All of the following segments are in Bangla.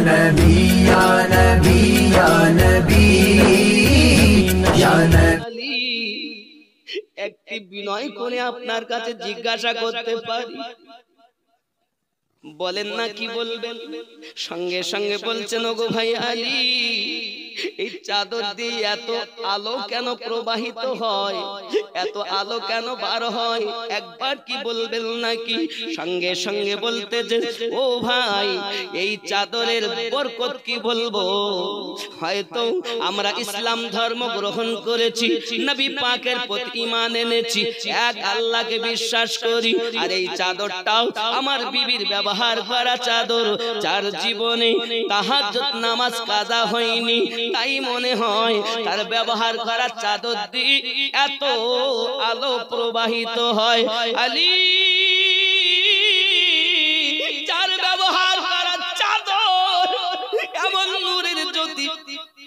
নবী ইয়া নবী ইয়া নবী ইয়া নবী। একটি বিনয় করে আপনার কাছে জিজ্ঞাসা করতে পারি? বলেন না, কি বলবেন? সঙ্গে সঙ্গে বলছেন, ওগো ভাই আলী, এই চাদর দিয়ে এত আলো কেন প্রবাহিত হয়, এত আলো কেন বার হয়, একবার কি বলবেন নাকি? সঙ্গে সঙ্গে বলতে যে, ও ভাই, এই চাদরের বরকত কি বলবো, হয়তো আমরা ইসলাম ধর্ম গ্রহণ করেছি, নবী পাকের প্রতি ঈমান এনেছি, এক আল্লাহকে বিশ্বাস করি, আর এই চাদরটাও আমার বিবির ব্যবহার করা চাদর, যার জীবনে তাহাজ্জুদ নামাজ কাজা হয়নি, তাই মনে হয় তার ব্যবহার করা চাদর দিয়ে এত আলো প্রবাহিত হয়। আলী, যার ব্যবহার করা চাদর এমন নূরের জ্যোতি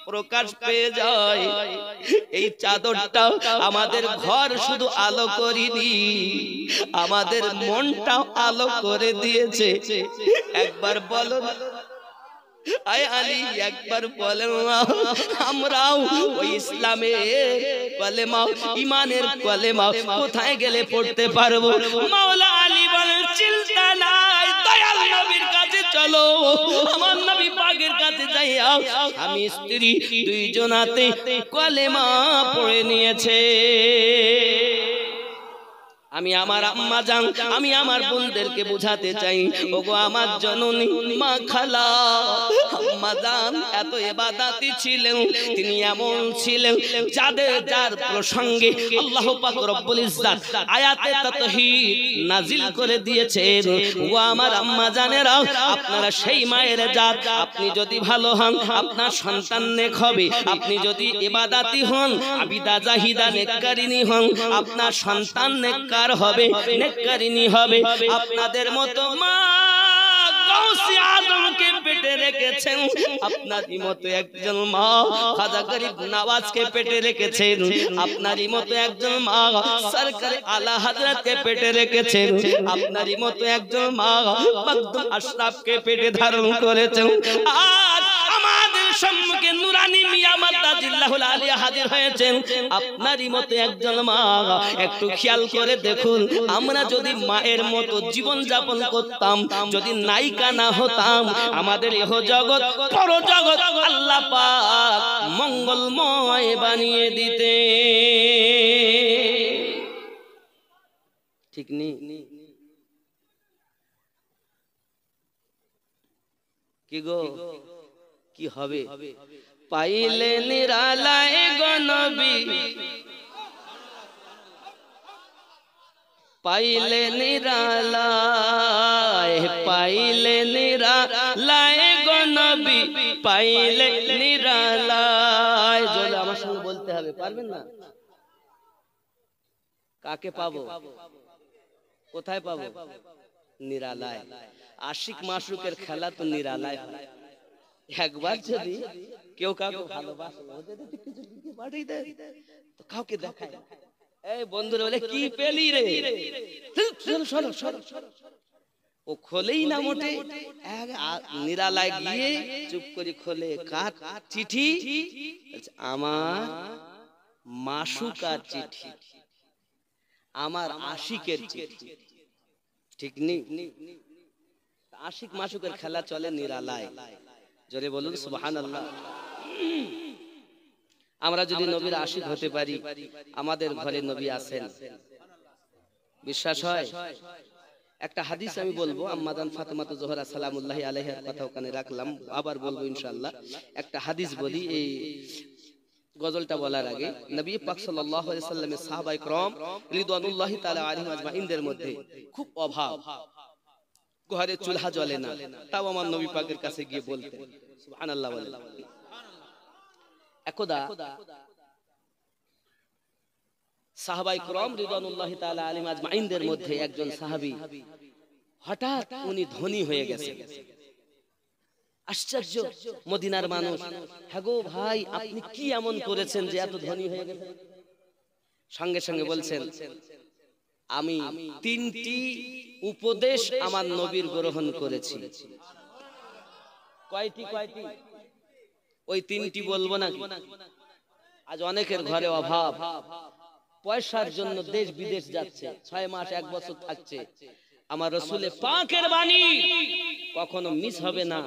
প্রকাশ পেয়ে যায়, এই চাদরটা আমাদের ঘর শুধু আলো করিনি, আমাদের মনটাও আলো করে দিয়েছে। একবার বলো, আয় আলী, একবার বলেন, আমরাও ওই ইসলামের কলেমা, ঈমানের কলেমা কোথায় গেলে পড়তে পারবো? মাওলা আলী বলেন, চিন্তা নাই, দয়াল নবীর কাছে চলো, আমার নবী পাকের কাছে যাইয়া আমি স্ত্রী দুইজনাতে কলেমা পড়ে নিয়েছে। আমি আমার আম্মা জান, আমি আমার বোনদেরকে বুঝাতে চাই, ওগো আমার জননী মা খালা, আম্মা জান এত ইবাদতি ছিলেন, তিনি এমন ছিলেন যার প্রসঙ্গে আল্লাহ পাক রব্বুল ইজ্জত আয়াতে তাতহীদ নাজিল করে দিয়েছেন। ও আমার আম্মা জানেরা, আপনারা সেই মায়ের জাত, আপনি যদি ভালো হন আপনার সন্তান নেক হবে, আপনি যদি ইবাদতি হন, আবিদা জাহিদা নেককারিনী হন, আপনার সন্তান নেককার হবে, নেককারিনী হবে। আপনাদের মতো মা গাউসে আজমকে পেটে রেখেছেন, আপনারই মতো একজন মা খাজা গরিব নওয়াজকে পেটে রেখেছেন, আপনারই মতো একজন মা সরকারে আলা হযরতকে পেটে রেখেছেন, আপনারই মতো একজন মা মাকদুম আশরাফকে পেটে ধারণ করেছেন। আজ আমাদের সম্মুখে নুরানি মিয়া মাদ্দাজিল্লাহুল আলিয়া হাজির হয়েছেন, আপনারই মতো একজন মা। একটু খেয়াল করে দেখুন, আমরা যদি মায়ের মতো জীবন যাপন করতাম, যদি নায়িকা না হতাম, আমাদের ইহ জগৎ পর জগৎ আল্লাহ পাক মঙ্গলময় বানিয়ে দিতে। ঠিক নেই? কি গো, কি হবে? পাইলে নিরালায় গো নবী, পাইলে নিরালায়, পাইলে নিরালায় গো নবী, পাইলে নিরালায়। জোরে আমার সঙ্গে বলতে হবে, পারবেন না? কাকে পাবো, কোথায় পাবো? নিরালায়। আশিক মাশরুকের খেলা তো নিরালায় হয়। একবার যদি কেউ কাউকে ভালোবাসে, ওদের কিছু দিকে পাঠিয়ে দেয়, তো কাউকে দেখায়, এই বন্ধুরা বলে, কি পেলি রে, সরো সরো, ও খোলেই না মোটে, নিরালায় গিয়ে চুপ করে খোলে, কার চিঠি? আমার মাসুকার চিঠি, আমার আশিকের চিঠি। ঠিক নেই? আশিক মাসুকের খেলা চলে নিরালায়। জোরে বলুন সুবহানাল্লাহ। আমরা যদি নবীর আশিক হতে পারি, আমাদের ঘরে নবী আছেন, বিশ্বাস হয়? একটা হাদিস আমি বলবো, আম্মাদান ফাতেমা জোহরা সালামুল্লাহি আলাইহার কথা ওখানে রাখলাম, আবার বলবো ইনশাআল্লাহ। একটা হাদিস বলি এই গজলটা বলার আগে। নবী পাক সাল্লাল্লাহু আলাইহি সাল্লামের সাহাবায়ে کرام রিদওয়ানুল্লাহি তাআলা আলাইহিম আজমাইনদের মধ্যে খুব অভাব, ঘরে চুলহা জ্বলে না, তাও আমার নবী পাকের কাছে গিয়ে বলতেন, সুবহানাল্লাহ বলেন। একদা সাহাবায়ে کرام রিদওয়ানুল্লাহি তাআলা আলাইহিম আজমাইনদের মধ্যে একজন সাহাবী হঠাৎ উনি ধনী হয়ে গেছেন। আশ্চর্য, মদিনার মানুষ, হ্যাঁ গো ভাই, আপনি কি এমন করেছেন যে এত ধনী হয়ে গেছেন? সঙ্গে সঙ্গে বলছেন, আমি 3টি উপদেশ আমার নবীর গ্রহণ করেছি। কয়টি ওই তিনটি বলবো না? আজ অনেকের ঘরে অভাব, পয়সার জন্য দেশ বিদেশ যাচ্ছে, 6 মাস 1 বছর থাকছে। আমার রাসূলের পাকের বাণী কখনো মিস হবে না।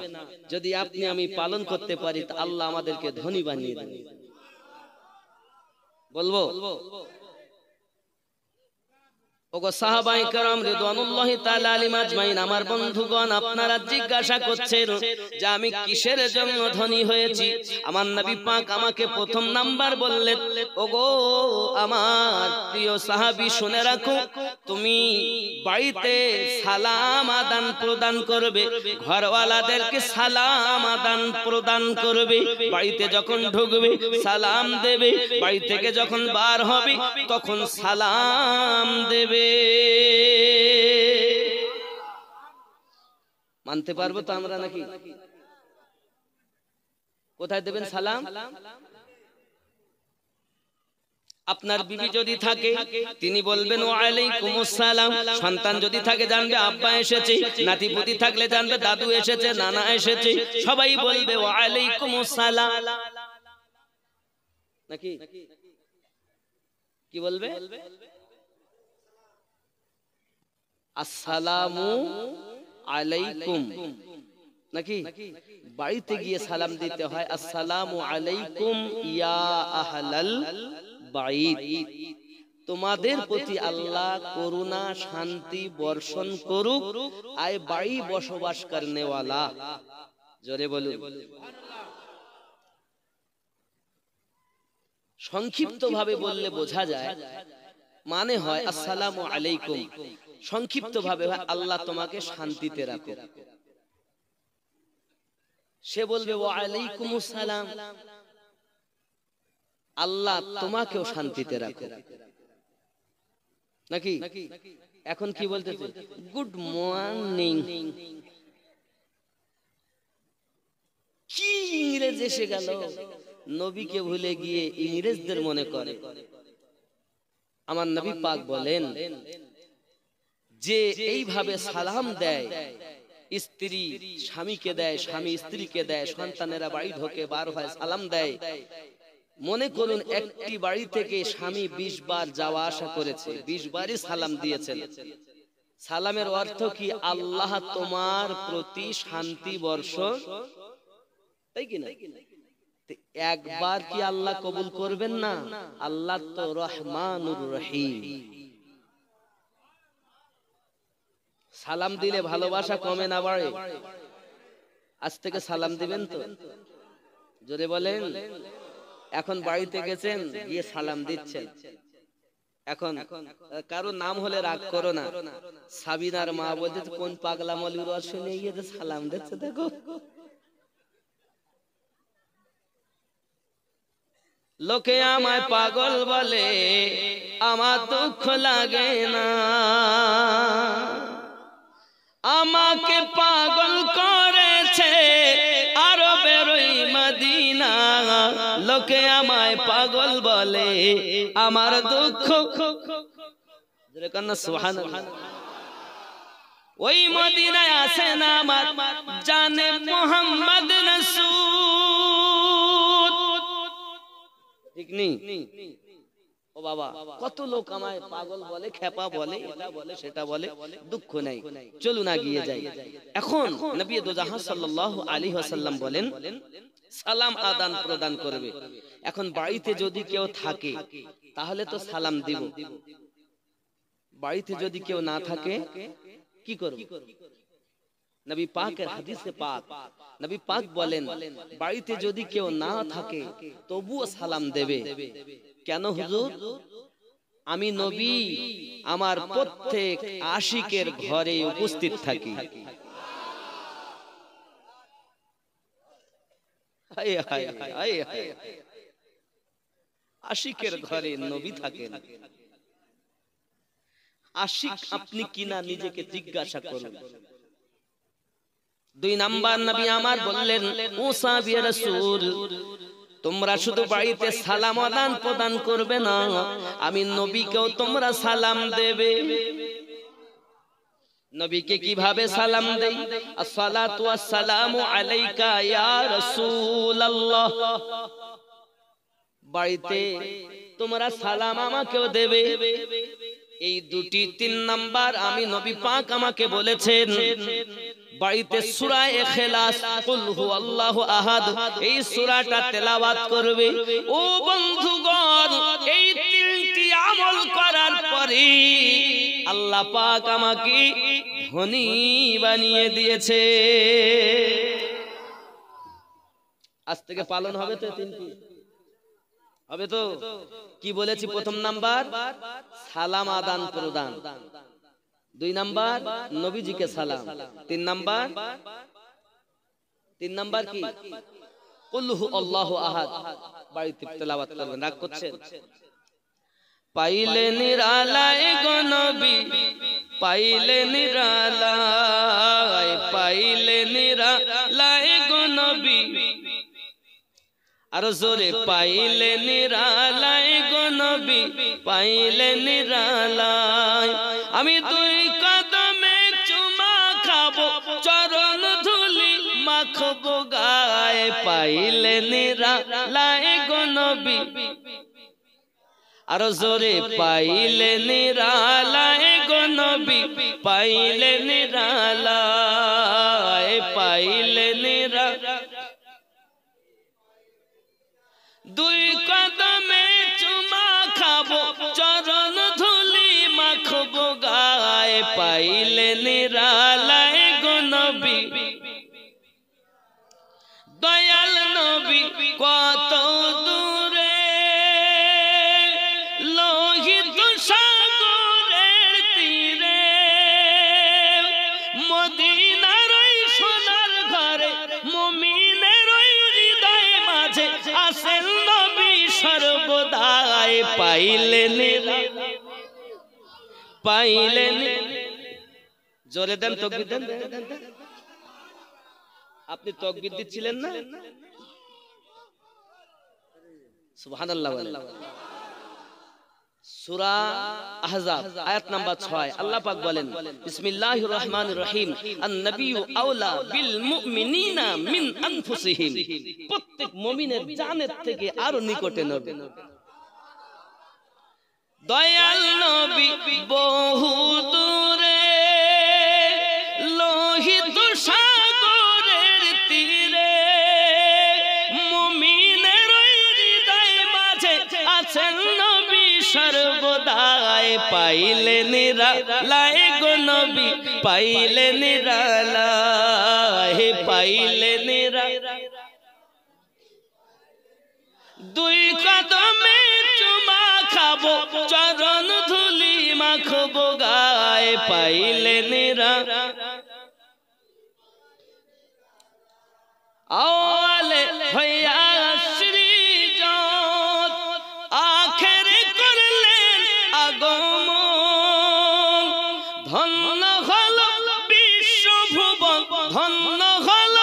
যদি আপনি আমি পালন করতে পারি তো আল্লাহ আমাদেরকে ধনী বানিয়ে দেন। বলবো? ওগো সাহাবায়ে কেরাম রিদওয়ানুল্লাহি তাআলা আলাইহিম আজমাইন, আমার বন্ধুগণ, আপনারা জিজ্ঞাসা করছেন যে আমি কিসের জন্য ধনী হয়েছি। আমার নবী পাক আমাকে প্রথম নাম্বার বললেন, ওগো আমার প্রিয় সাহাবী, শুনে রাখো, তুমি বাড়িতে সালাম আদান প্রদান করবে, ঘরওয়ালাদেরকে সালাম আদান প্রদান করবে, বাড়িতে যখন ঢুকবে সালাম দেবে, বাড়ি থেকে যখন বার হবে তখন সালাম দেবে। মানতে পারবো তো আমরা নাকি? কোথায় দেবেন সালাম? আপনার বিবি যদি থাকে তিনি বলবেন ওয়া আলাইকুমুস সালাম। সন্তান যদি থাকে জানবে আব্বা এসেছে, নাতিপুতি থাকলে জানবে দাদু এসেছে, নানা এসেছে, সবাই বলবে ওয়া আলাইকুমুস সালাম। নাকি কি বলবে? আসসালামু আলাইকুম। নাকি বাড়িতে গিয়ে সালাম দিতে হয়, আসসালামু আলাইকুম ইয়া আহলাল বাইত, তোমাদের প্রতি আল্লাহ করুণা শান্তি বর্ষণ করুক, আয় বাড়ি বসবাস করনে ওয়ালা। জোরে বলুন। সংক্ষিপ্ত ভাবে বললে বোঝা যায়, মানে হয় আসসালামু আলাইকুম, সংক্ষিপ্ত ভাবে হয় আল্লাহ তোমাকে শান্তিতে রাখো। সে বলবে ওয়া আলাইকুমুস সালাম, আল্লাহ তোমাকেও শান্তিতে রাখো। নাকি এখন কি বলতেছে? Good morning. কি ইংরেজ এসে গেল, নবীকে ভুলে গিয়ে ইংরেজদের মনে করে। আমার নবী পাক বলেন যে এইভাবে সালাম দেয়, স্ত্রী স্বামীকে দেয়, স্বামী স্ত্রীকে দেয়, সন্তানেরা বাড়ি ঢোকে বার হয় সালাম দেয়। মনে করুন একটি বাড়ি থেকে স্বামী 20 বার যাওয়া আসা করেছে, 20 বারই সালাম দিয়েছেন। সালামের অর্থ কি? আল্লাহ তোমার প্রতি শান্তি বর্ষণ, তাই কি না? একবার কি আল্লাহ কবুল করবেন না? আল্লাহ তো রহমানুর রহিম। সালাম দিলে ভালোবাসা কমে না বাড়ে? আজ থেকে সালাম দিবেন তো? জোরে বলেন। এখন বাড়িতে গেছেন, গিয়ে সালাম দিচ্ছেন। এখন কারো নাম হলে রাগ করো না। সাবিনার মা বলছে কোন পাগলা মৌলবীর রস নিয়ে গিয়ে সালাম দিচ্ছে, দেখো। লোকে আমায় পাগল বলে, আমার দুঃখ লাগে না, আমাকে পাগল করেছে আরবের ওই মদিনা। লোকে আমায় পাগল বলে, আমার দুঃখ সুবহানাল্লাহ। ওই মদিনায় আসে না আমার জানে মুহাম্মদ রাসূল। ঠিক নেই? ও বাবা, কত লোক আমায় পাগল বলে, খেপা বলে, এটা বলে, সেটা বলে, দুঃখ নাই। চলুন এগিয়ে যাই। এখন নবী দো জাহান সাল্লাল্লাহু আলাইহি ওয়াসাল্লাম বলেন সালাম আদান প্রদান করবে। এখন বাড়িতে যদি কেউ থাকে তাহলে তো সালাম দিব, বাড়িতে যদি কেউ না থাকে কি করব? নবী পাকের হাদিসে পাক, নবী পাক বলেন বাড়িতে যদি কেউ না থাকে তবুও সালাম দেবে। কেন হুজুর? আমি নবী আমার প্রত্যেক আশিকের ঘরে উপস্থিত থাকি। আশিকের ঘরে নবী থাকেন। আশিক আপনি কিনা নিজেকে জিজ্ঞাসা করুন। 2 নাম্বার নবী আমার বললেন, ও সাহাবী রাসূল, তোমরা শুধু বাড়িতে সালাম আদান প্রদান করবে না, আমি নবীকেও তোমরা সালাম দেবে। নবীকে কিভাবে সালাম দেই? আসসালাতু ওয়াসসালামু আলাইকা ইয়া রাসূলুল্লাহ। বাড়িতে তোমরা সালাম আমাকেও দেবে। এই দুটি 3 নাম্বার আমি নবী পাক আমাকে বলেছেন। বাড়িতে সূরা ইখলাস কুল হুয়াল্লাহু আহাদ এই সূরাটা তেলাওয়াত করবে। ও বন্ধুগণ, এই 3টি আমল করার পরে আল্লাহ পাক আমাকে ধনী বানিয়ে দিয়েছে। আজ থেকে পালন হবে তো 3টি? হবে তো? কি বলেছি? প্রথম নাম্বার সালাম আদান প্রদান, 2 নাম্বার নবীজিকে সালাম, 3 নাম্বার কি? কুল হুয়াল্লাহু আহাদ। বাড়িতে তেলাওয়াত করবেন। রাগ করছেন? পাইলে নিরালায় গো নবী, পাইলে নিরালায়, পাইলে নিরালায় গো নবী, আর জোরে পাইলে নিরালায় গো নবী, পাইলে নিরালায়। আমি 2 কদমে চুমা খাবো, চরণ ধুলি মাখবো গায়ে, পাইলে নিরালায় গো নবী, আর জোরে পাইলে নিরালায় গো নবী, পাইলে নিরালায়, পাইলে নিরালায়। 2 কদমে চুমা খাবো, চরণ ধুলি মাখবো গায়ে, পাইলে নিরালায় গো নবী। দয়াল নবী কত দূরে, লোহিত সাগরের তীরে, মদিনার ওই সোনার ঘরে, মুমিনের ওই হৃদয় মাঝে আসেন নবী সর্বদাই, পাইলে নিরালায়, পাইলে জোরে দেন, তাকবীর দেন। আপনি তাকবীর দিচ্ছিলেন না? সুবহানাল্লাহ। সূরা আহজাব আয়াত নাম্বার 6 আল্লাহ পাক বলেন, বিসমিল্লাহির রহমানির রহিম, আন-নাবিয়্যু আওলা বিল মুমিনিনা মিন আনফুসিহিম। প্রত্যেক মুমিনের জানের থেকে আরো নিকটে নবী। দয়াল নবী বহু দূরে, লোহিত সাগরের তীরে, মুমিনের হৃদয় মাঝে আছেন নবী সর্বদাই, পাইলে নিরালায় গো নবী, পাইলে নিরালায়, পাইলে নিরালায়। 2 কদমে চুমা খাবো, চরণ ধুলি মাখবো গায়ে, পাইলে নিরালায়। আওয়ালে হইয়া সৃজন, আখেরে করলেন আগমন, ধন্য হল বিশ্বভুবন, ধন্য হল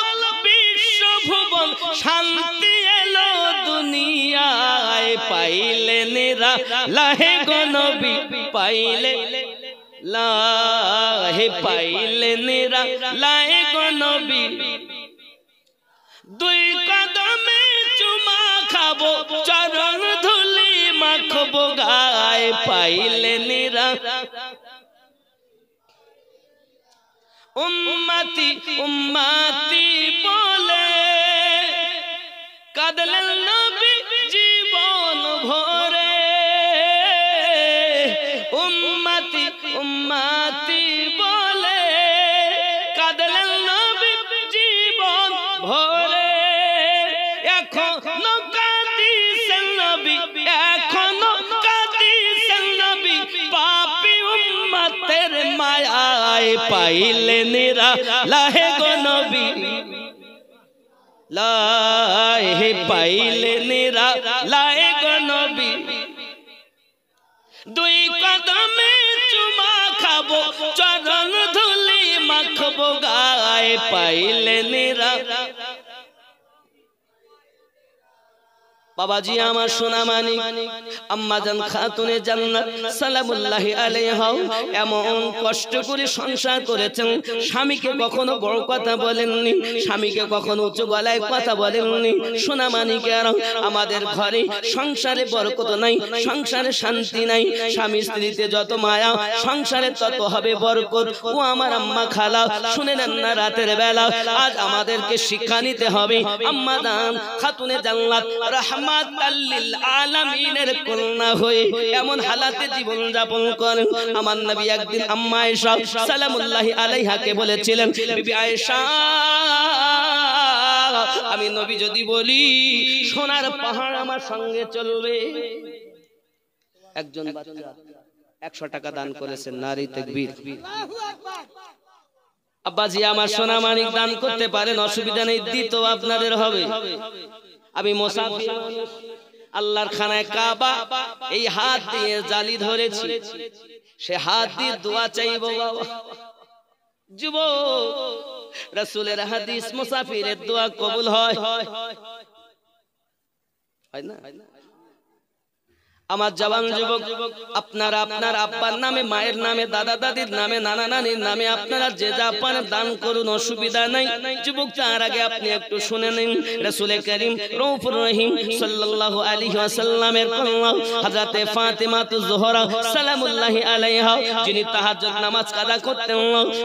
বিশ্বভুবন, শান্তি এলো দুনিয়ায়, পাইলে নিরালায় গো নবী, পাইলে লাহে, পাইলে নিরালায় গো নবী। 2 কদমে চুমা খাবো, চরণ ধুলি মাখবো গায়ে, পাইলে নিরালায়। উম্মতি উম্মতি বলে কাঁদলেন নবী জীবন ভরে, উম্মতি উম্মতি বলে কাঁদলেন নবী জীবন ভরে। এখনো কাঁদিছেন নবী, এখনো কাঁদিছেন নবী, পাপী উম্মতের মায়ায়, পাইলে নিরালায় গো নবী, লাহে, পাইলে নিরালায় গো নবী। 2 কদমে চুমা খাবো, চরণ ধুলি মাখবো গায়ে, পাইলে নিরালায়। বাবাজি আমার সোনা মানিক আম্মা জান খাতুনে জান্নাত সালামুল্লাহি আলাইহা এমন কষ্ট করে সংসার করেছেন, স্বামীকে কখনো বড় কথা বলেননি, স্বামীকে কখনো উচ্চ গলায় কথা বলেননি। সোনা মানিকেরা, আমাদের ঘরে সংসারে বরকত নাই, সংসারে শান্তি নাই, স্বামী স্ত্রীতে যত মায়া সংসারে তত হবে বরকত। ও আমার আম্মা খালা, শুনে নেন না রাতের বেলা আজ আমাদেরকে শিক্ষা নিতে হবে। আম্মা জান খাতুনে জান্নাত রাহমাতাল লিল আলামিনের কন্যা হয়ে এমন হালাতে জীবন যাপন করেন। আমার নবী একদিন আম্মা আয়েশা সালামুল্লাহি আলাইহাকে বলেছিলেন, বিবি আয়েশা, আমি নবী যদি বলি সোনার পাহাড় আমার সঙ্গে চলবে। একজন বাচ্চা 100 টাকা দান করেছেন, নারী তাকবীর। আব্বাজি আমার সোনা মানিক দান করতে পারেন, অসুবিধা নেই, দিত আপনাদের হবে। আমি মুসাফির, আল্লাহর খানায় কাবা এই হাত দিয়ে জালি ধরেছি, সে হাত দিয়ে দোয়া চাইবো। বাবা যুবক, রাসূলের হাদিস মুসাফিরের দোয়া কবুল হয় না? আমার জওয়ান যুবক, আপনারা আপনার আব্বার নামে, মায়ের নামে, দাদা দাদির নামে, নানা নানির নামে আপনারা যে যা পারেন দান করুন, অসুবিধা নাই। যুবক, তার আগে আপনি একটু শুনে নিন রাসূল করিম রউফুর রহিম সাল্লাল্লাহু আলাইহি ওয়াসাল্লামের কন্যা হযরতে ফাতেমাতুজ জোহরা সালামুল্লাহি আলাইহা, যিনি তাহাজ্জুদ নামাজ কাজা করতেন,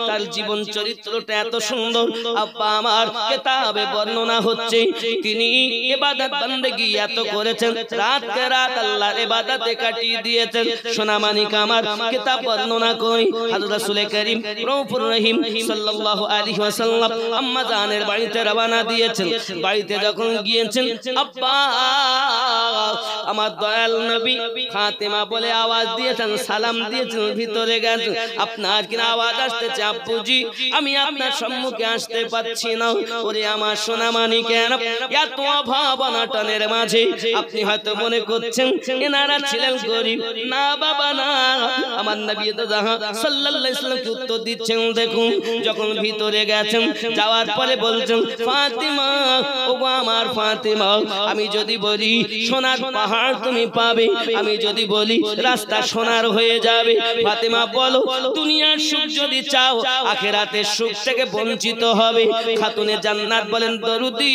তার জীবন চরিত্রটা এত সুন্দর। আব্বা আমার কিতাবে বর্ণনা হচ্ছে তিনি ইবাদত বندگی এত করেছেন, রাতকে রাত আল্লাহর ইবাদতে কাটিয়ে দিয়েছেন। সোনা মানিক আমার কিতাব বর্ণনা করি, হযরত রাসূল করিম রউফুর রহিম সাল্লাল্লাহু আলাইহি ওয়াসাল্লাম আম্মা জানের বাড়িতে রওনা দিয়েছেন। বাড়িতে যখন গিয়েছেন, আব্বা আমার দয়াল নবী ফাতেমা বলে আওয়াজ দিয়েছেন, সালাম দিয়েছেন, ভিতরে গেছেন। আপনার কিনা আওয়াজ আসতেছে, আব্বুজি আমি আপনার সম্মুখে আসতে পারছি না। ওরে আমার সোনা মানিকেরা, এত অভাব অনটনের মাঝে আপনি হয়তো মনে করছেন এনারা ছিলেন গরিব। না বাবা না, আমার নবী তো সাল্লাল্লাহু আলাইহি ওয়াসাল্লাম উত্তর দিচ্ছেন। দেখুন, যখন ভিতরে গেছেন, যাওয়ার পরে বলছেন, ফাতিমা, ওগো আমার ফাতিমা, আমি যদি বলি সোনার পাহাড় তুমি পাবে, আমি যদি বলি রাস্তা সোনার হয়ে যাবে, ফাতিমা বলো দুনিয়ার সুখ যদি চাও আখিরাতের সুখ থেকে বঞ্চিত হবে। খাতুনে জান্নাত বলেন, দরুদি,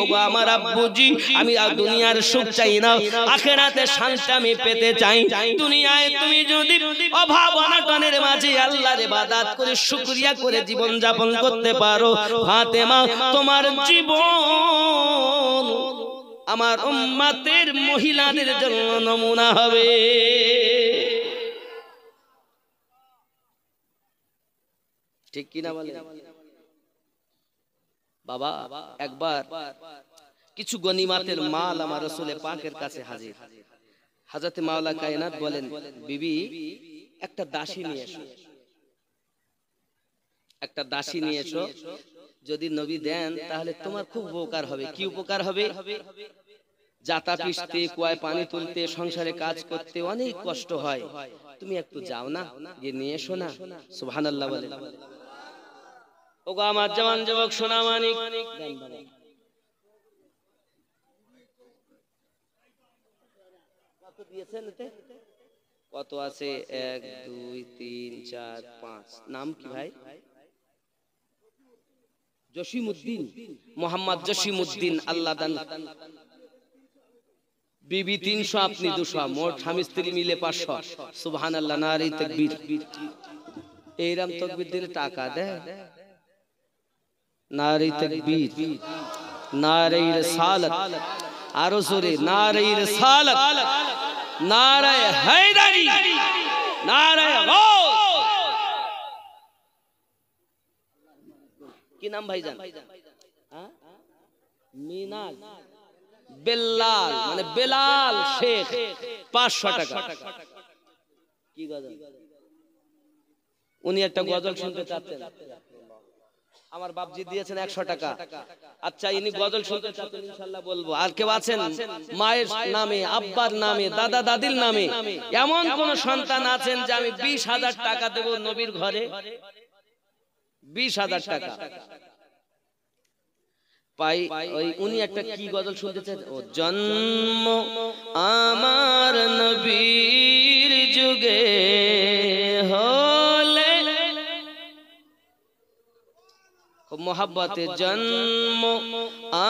ওগো আমার আব্বুজি, আমি আর দুনিয়ার সুখ চাই না, আখিরাতের শান্তি আমি পেতে চাই। দুনিয়ায় তুমি যদি অভাব অনটনের মাঝে আল্লাহর ইবাদত করে শুকরিয়া করে জীবন যাপন করতে পারো, ফাতেমা তোমার জীবন আমার উম্মতের মহিলাদের জন্য নমুনা হবে। ঠিক কি না বলেন বাবা? একবার কিছু গনিমাতের মাল আমার রাসূলের পাকের কাছে হাজির। হযরত মাওলা কায়নাত বলেন, বিবি একটা দাসী নিয়ে এসো, একটা দাসী নিয়ে এসো, যদি নবী দেন তাহলে তোমার খুব উপকার হবে। কি উপকার হবে? জাতা পিষতে, কুয়ায় পানি তুলতে, সংসারে কাজ করতে অনেক কষ্ট হয়, তুমি একটু যাও না, গিয়ে নিয়ে এসো না। সুবহানাল্লাহ বলেন। ওগো আমার জওয়ান যুবক সোনা মানিক, কত দিয়েছেন এতে? কত আছে? 1 2 3 4 5। নাম কি ভাই? জসিমউদ্দিন, মোহাম্মদ জসিমউদ্দিন। আল্লাহ দান। বিবি 300, আপনি 200, মোট স্বামী স্ত্রী মিলে 500। সুবহানাল্লাহ, নারী তাকবীর। এইরকম তাকবীর দিলে টাকা দেয়। নারী তাকবীর, নারী রিসালাত, আরো জোরে নারী রিসালাত, নারে হায়দারি, নারে গাউস। কি নাম ভাইজান? মিনাজ বেলাল, মানে বেলাল শেখ, 500 টাকা। কি গজল? উনি একটা গজল শুনতে চাচ্ছেন, আমার বাপজি দিয়েছেন 100 টাকা। আচ্ছা, ইনি গজল শুনতে চাচ্ছেন, ইনশাআল্লাহ বলবো। আর কেউ আছেন মায়ের নামে, আব্বার নামে, দাদা দাদির নামে এমন কোন সন্তান আছেন যে আমি 20,000 টাকা দেব নবীর ঘরে? 20,000 টাকা। পাই ওই উনি একটা কি গজল শুনতেছেন, ও জন্ম আমার নবীর যুগে হলে, খুব মোহাব্বতে, জন্ম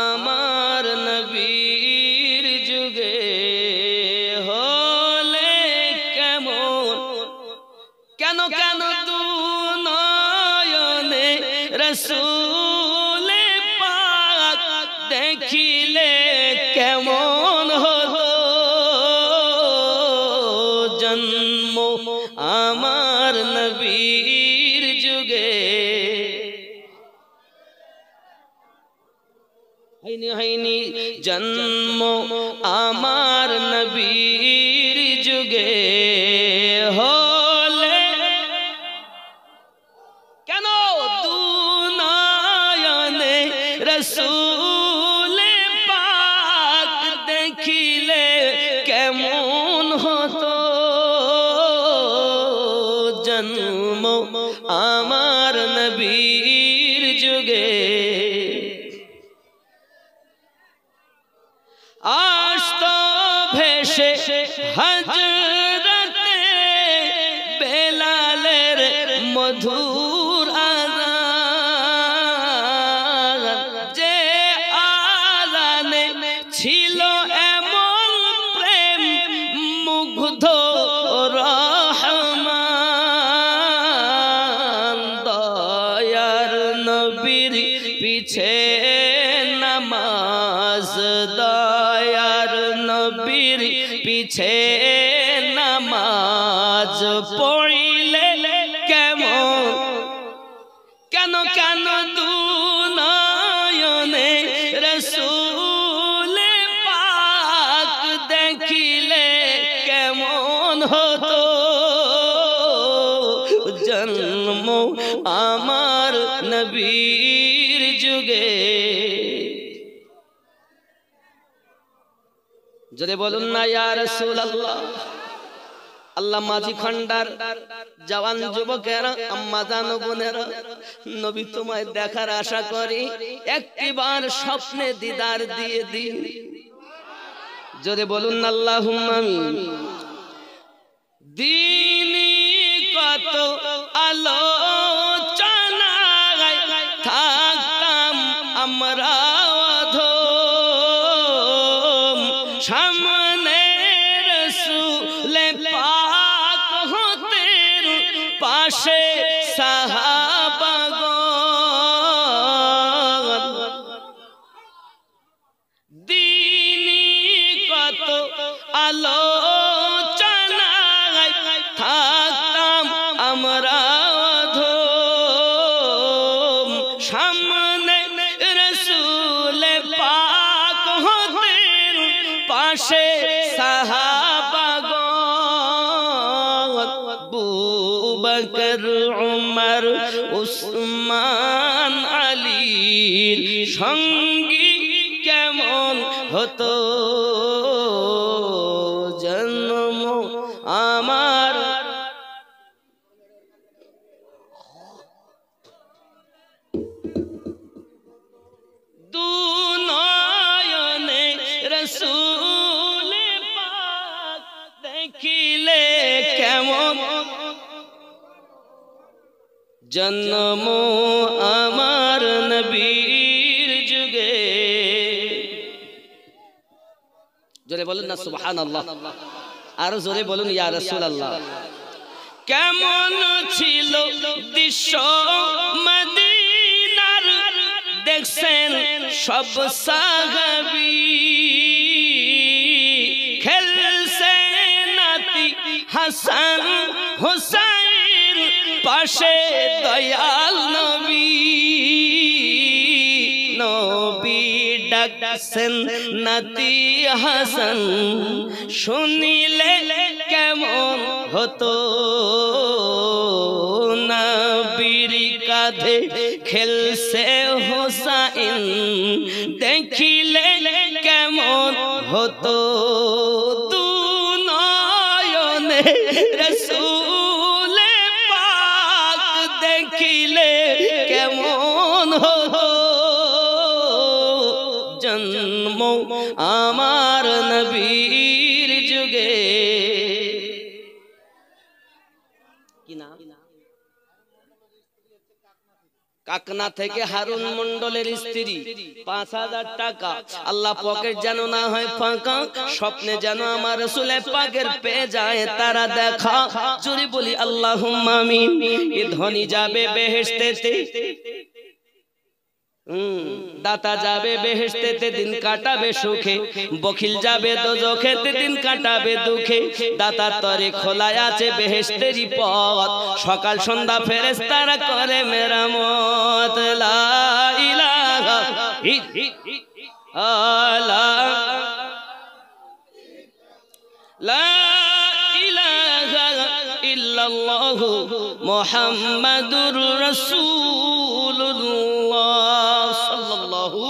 আমার নবীর যুগে হলে কেমন, কেন কেন তু নয়নে রসূল পাক দেখিলে কেমন হতো, জন্ম আমার নবীর যুগে হয়নি, জন্ম আমার নবীর যুগে হলে কেন দু নয়নে রসূল পাক দেখিলে কেমন হতো, জন্ম আমার নবীর যুগে আসতো ভেসে হযরতে বেলালের মধুর আযান, যে আযানে ছিল এমন প্রেম মুগ্ধ রহমান, দয়ার নবীর পিছে নামাজ, দয়ার নবীর পিছে নামাজ পড়িলে কেমন, কেন কেন দু নয়নে রসূল পাক দেখিলে কেমন হতো, জন্ম আমার নবীর যুগে। যদি বলুন না ইয়া রাসূলুল্লাহ। আল্লাহ মাঝি খন্ডার জওয়ান যুবকেরা, আম্মা জান বোনেরা, নবী তোমায় দেখার আশা করি, একটিবার স্বপ্নে দিদার দিয়ে দিন। যদি বলুন না আল্লাহুম্মা আমিন। দিনী কত আলোচনায় থাকতাম আমরা অধম, সামনে রসূল পাক হতেন, পাশে সাহাবাগণ, দিনী কত আলোচনায় থাকতাম আমরা অধম, সামনে রসূল পাক হতেন, পাশে সাহাবাগণ, আবু বকর উমর উসমান আলীর সঙ্গী কেমন হতো, জন্ম আমার দু নয়নে রসূল পাক দেখিলে কেমন, জন্ম আমার নবীর যুগে। জোরে বলুন না সুবহানাল্লাহ, আর জোরে বলুন ইয়া রাসূলুল্লাহ। কেমন ছিল দৃশ্য মদিনার, দেখছেন সব সাহাবী, খেলছে নাতি হাসান হুসাইন, পাশে দয়াল নবী, নবী ডাকছেন নাতি হাসান, শুনিলে কেমন হতো, নবীর কাঁধে খেলছে হুসাইন, দেখিলে কেমন হতো, দু নয়নে রসূল পাক দেখিলে কেমন হতো, জন্ম আমার নবীর যুগে। কি নাম? কাকনা থেকে হারুন মন্ডলের স্ত্রী, ৫,০০০ টাকা। আল্লাহ পকেট যেন না হয় ফাঁকা, স্বপ্নে যেন আমার রাসূলের পাকের পেয়ে যায় তারা দেখা। জোরে বলি আল্লাহুম্মা আমিন। এ ধনী যাবে বেহেশতেতে, দাতা যাবে বেহেশতেতে, দিন কাটাবে সুখে। বখিল যাবে দোজখেতে, দিন কাটাবে দুঃখে। দাতার তরে খোলা আছে বেহেশতেরই পথ, সকাল সন্ধ্যা ফেরেশতারা করে মেরামত। লা ইলাহা ইল্লাল্লাহ, লা ইলাহা ইল্লাল্লাহু মুহাম্মাদুর রাসূলুল্লাহ সাল্লাল্লাহু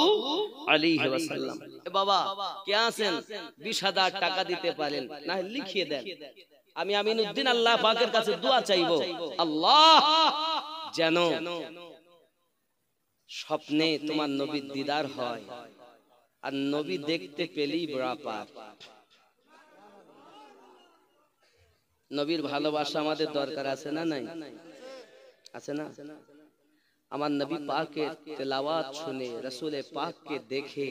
আলাইহি ওয়াসাল্লাম। বাবা কে আছেন ২০,০০০ টাকা দিতে পারেন, না লিখিয়ে দেন। আমি আমিনউদ্দিন আল্লাহ পাকের কাছে দোয়া চাইবো, আল্লাহ যেন স্বপ্নে তোমার নবীর দিদার হয়, আর নবী দেখতে পেলেই বড় পাপ। নবীর ভালোবাসা আমাদের দরকার আছে না নাই? আছে না? আমার নবী পাকের তেলাওয়াত শুনে, রাসূলে পাককে দেখে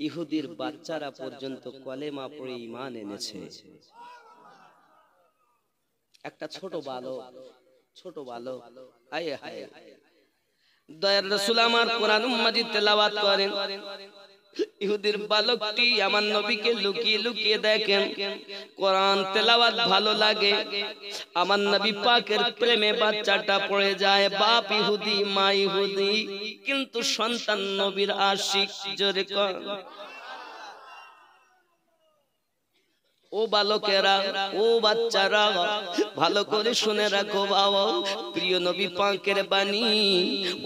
ইহুদির বাচ্চারা পর্যন্ত কলেমা পড়ে ঈমান এনেছে। একটা ছোট বালক আয় হায়, দয়ার রাসূল আমার কোরআন মাজিদ তেলাওয়াত করেন। ইহুদির বালকটি আমার নবীকে লুকিয়ে লুকিয়ে দেখেন, কোরআন তেলাওয়াত ভালো লাগে। আমার নবী পাকের প্রেমে বাচ্চাটা পড়ে যায়। বাপ ইহুদি, মা ইহুদি, কিন্তু সন্তান নবীর আশিক। জোরে কর। ও বালকেরা, ও বাচ্চারা, ভালো করে শুনে রাখো বাবা, প্রিয় নবী পাকের বাণী।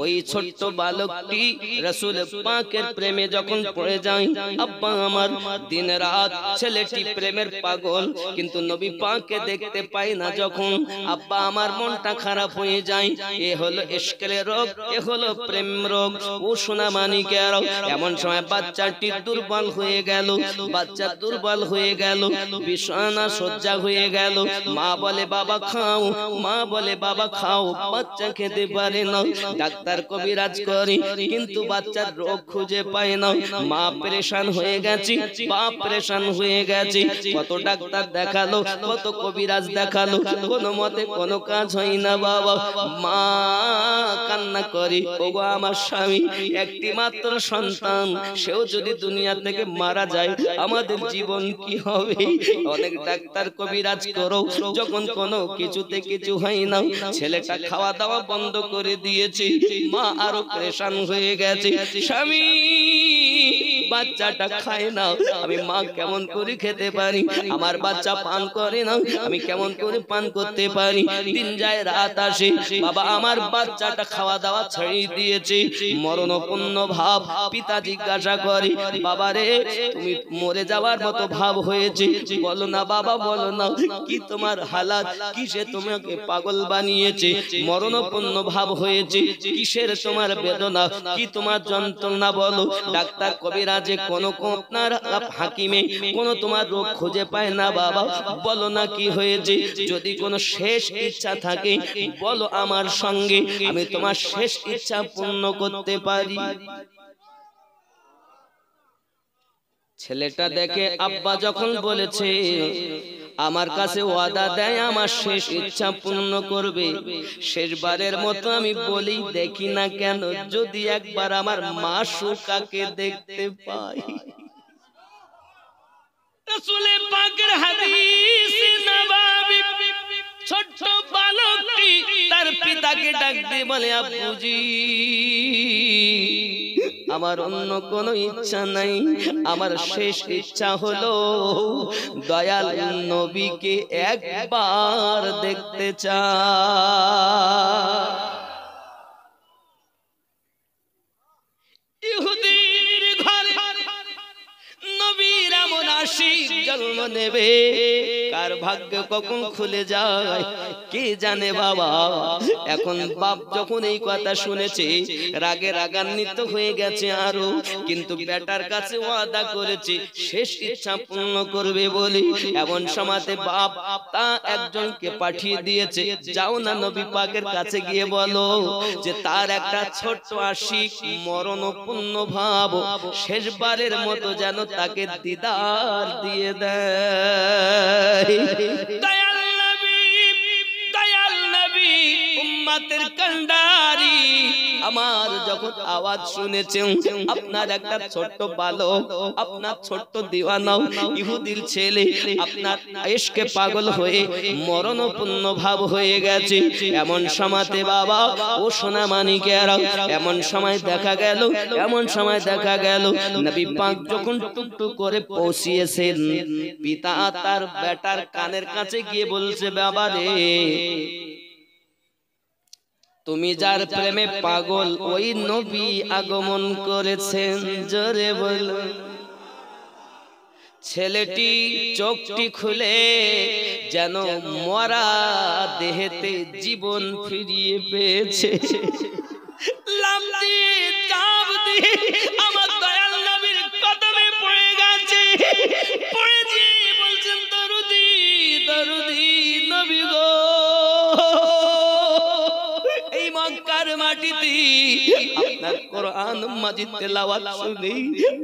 ওই ছোট্ট বালকটি রাসূল পাকের প্রেমে যখন পড়ে যায়, আব্বা আমার দিন রাত ছেলেটি প্রেমের পাগল, কিন্তু নবী পাককে দেখতে পায় না যখন, আব্বা আমার মনটা খারাপ হয়ে যায়। এ হলো ইশকের রোগ, এ হলো প্রেম রোগ। ও সোনা মানিকের, এমন সময় বাচ্চাটি দুর্বল হয়ে গেল, বাচ্চা দুর্বল হয়ে গেল, বিছানা সজ্জা হয়ে গেল। মা বলে বাবা খাও, মা বলে বাবা খাও, বাচ্চা খেতে পারে না। ডাক্তার কবিরাজ করে, কিন্তু বাচ্চার রোগ খুঁজে পায় না। মা পরেশান হয়ে গেছে, বাপ পরেশান হয়ে গেছে। কত ডাক্তার দেখালো, কত কবিরাজ দেখালো, কোনো মতে কোনো কাজ হয় না বাবা। মা কান্না করে, ওগো আমার স্বামী, একটি মাত্র সন্তান, সেও যদি দুনিয়া থেকে মারা যায়, আমাদের জীবন কি হবে? অনেক ডাক্তার কবিরাজ করো, যখন কোনো কিছুতে কিছু হয় না, ছেলেটা খাওয়া দাওয়া বন্ধ করে দিয়েছে। মা আরো পরেশান হয়ে গেছে, স্বামী বাচ্চাটা খায় না, আমি মা কেমন করে খেতে পারি? আমার বাচ্চা পান করে না, আমি কেমন করে পান করতে পারি? দিন যায় রাত আসে, বাবা আমার বাচ্চাটা খাওয়া দাওয়া ছেড়ে দিয়েছে। মরণপূর্ণ ভাব। পিতা জিজ্ঞাসা করে, বাবা রে তুমি মরে যাওয়ার মতো ভাব হয়েছে, বলো না বাবা, বলো না, কি তোমার হালাত, কিসে তোমাকে পাগল বানিয়েছে? মরণপূর্ণ ভাব হয়েছে, কিসের তোমার বেদনা, কি তোমার যন্ত্রণা বলো? ডাক্তার কবিরাজে কোনো আপনার হাকিমে কোনো তোমার রোগ খুঁজে পায় না বাবা, বলো না কি হয়েছে? যদি কোনো শেষ ইচ্ছা থাকে বলো আমার সঙ্গে, আমি তোমার শেষ ইচ্ছা পূর্ণ করতে পারি। ছেলেটা দেখে আব্বা যখন বলেছে, আমার কাছে ওয়াদা দেয় আমার শেষ ইচ্ছা পূর্ণ করবে, শেষবারের মতো আমি বলি দেখি না কেন, যদি একবার আমার মাসুকাকে দেখতে পাই। রাসূলে পাকের হাদিস নববী। ছোট্ট বালকটি তার পিতাকে ডাক দিয়ে বলে, আব্বুজি আমার অন্য কোনো ইচ্ছা নাই, আমার শেষ ইচ্ছা হলো দয়াল নবীকে একবার দেখতে চাই। ইহুদির ঘরে নবীর এমন আশিক জন্ম নেবে, কার ভাগ্য কখন খুলে যায় কে জানে বাবা। এখন বাপ যখন এই কথা শুনেছে রাগে রাগান্বিত হয়ে গেছে আরো, কিন্তু বেটার কাছে ওয়াদা করেছে শেষ ইচ্ছা পূর্ণ করবে বলে। এমন সময়তে বাপ তা একজনকে পাঠিয়ে দিয়েছে, যাও না নবী পাকের কাছে গিয়ে বলো যে তার একটা ছোট্ট আশিক মরণপূর্ণ ভাব শেষবারের মতো যেন তাকে দিদার দিয়ে দেয়। দয়াল নবী, দয়াল নবী, উম্মতের কান্ডারি আমার যখন আওয়াজ শুনেছেন আপনার একটা ছোট্ট বালক, আপনার ছোট্ট দিওয়ানা ইহুদির ছেলে আপনার ইশকে পাগল হয়ে মরণপূর্ণ ভাব হয়ে গেছে, এমন সময়তে বাবা ও সোনা মানিকেরা এমন সময় দেখা গেল, এমন সময় দেখা গেল নবী পাক যখন টুকটুক করে পৌঁছিয়েছেন, পিতা তার বেটার কানের কাছে গিয়ে বলছে, বাবা রে তুমি যার প্রেমে পাগল ওই নবী আগমন করেছেন, জোরে বল। ছেলেটি চোখটি খুলে যেন মরা দেহেতে জীবন ফিরিয়ে পেয়েছে। লাম দিয়ে চাপ দিয়ে আমার দয়াল নবীর কদমে পড়ে গেছে, পড়ে দিয়ে বলছেন, দরুদি দরুদি নবী গো, এই মক্কার মাটিতে আপনার কোরআন মাজিদ তেলাওয়াত শুনে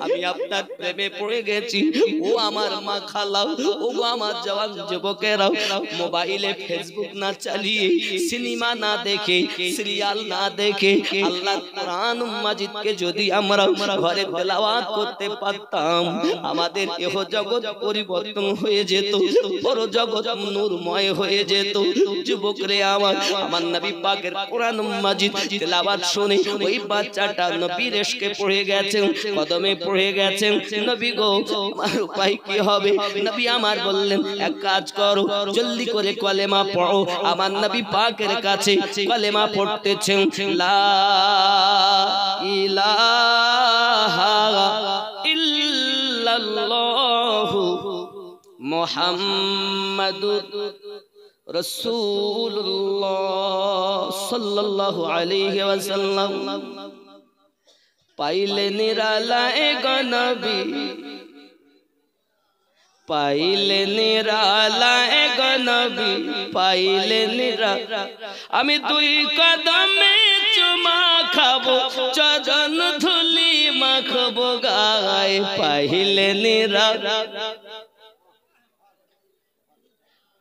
আমি আপনার প্রেমে পড়ে গেছি। ও আমার মা খালাও, ও আমার জওয়ান যুবকেরা, মোবাইলে ফেসবুক না চালিয়ে, সিনেমা না দেখে, সিরিয়াল না দেখে আল্লাহ কোরআন মাজিদকে যদি আমরা ঘরে তেলাওয়াত করতে পারতাম, আমাদের এহ জগৎ পরিবর্তন হয়ে যেত, পর জগৎ নূরময় হয়ে যেত। যুবকরে আমার, আমার নবী পাকের কোরআন মাজিদ তেলাওয়াত শুনে ওই বাচ্চাটা নবীর ইশকে পড়ে গেছেন, কদমে পড়ে গেছেন। নবী গো আমার উপায় কি হবে? নবী আমার বললেন, এক কাজ করো, জলদি করে কলেমা পড়ো। আমার নবী পাকের কাছে কলেমা পড়তেছেন, লা ইলাহা ইল্লাল্লাহু মুহাম্মাদুর রাসূলুল্লাহ সাল্লাল্লাহু আলাইহি ওয়াসাল্লাম। পাইলে নিরালায় গো নবী, পাইলে নিরালায় গো নবী, পাইলে নিরালা, আমি দুই কদমে চুমা খাবো, চরণ ধুলি মাখবো গায়ে, পাইলে নিরালা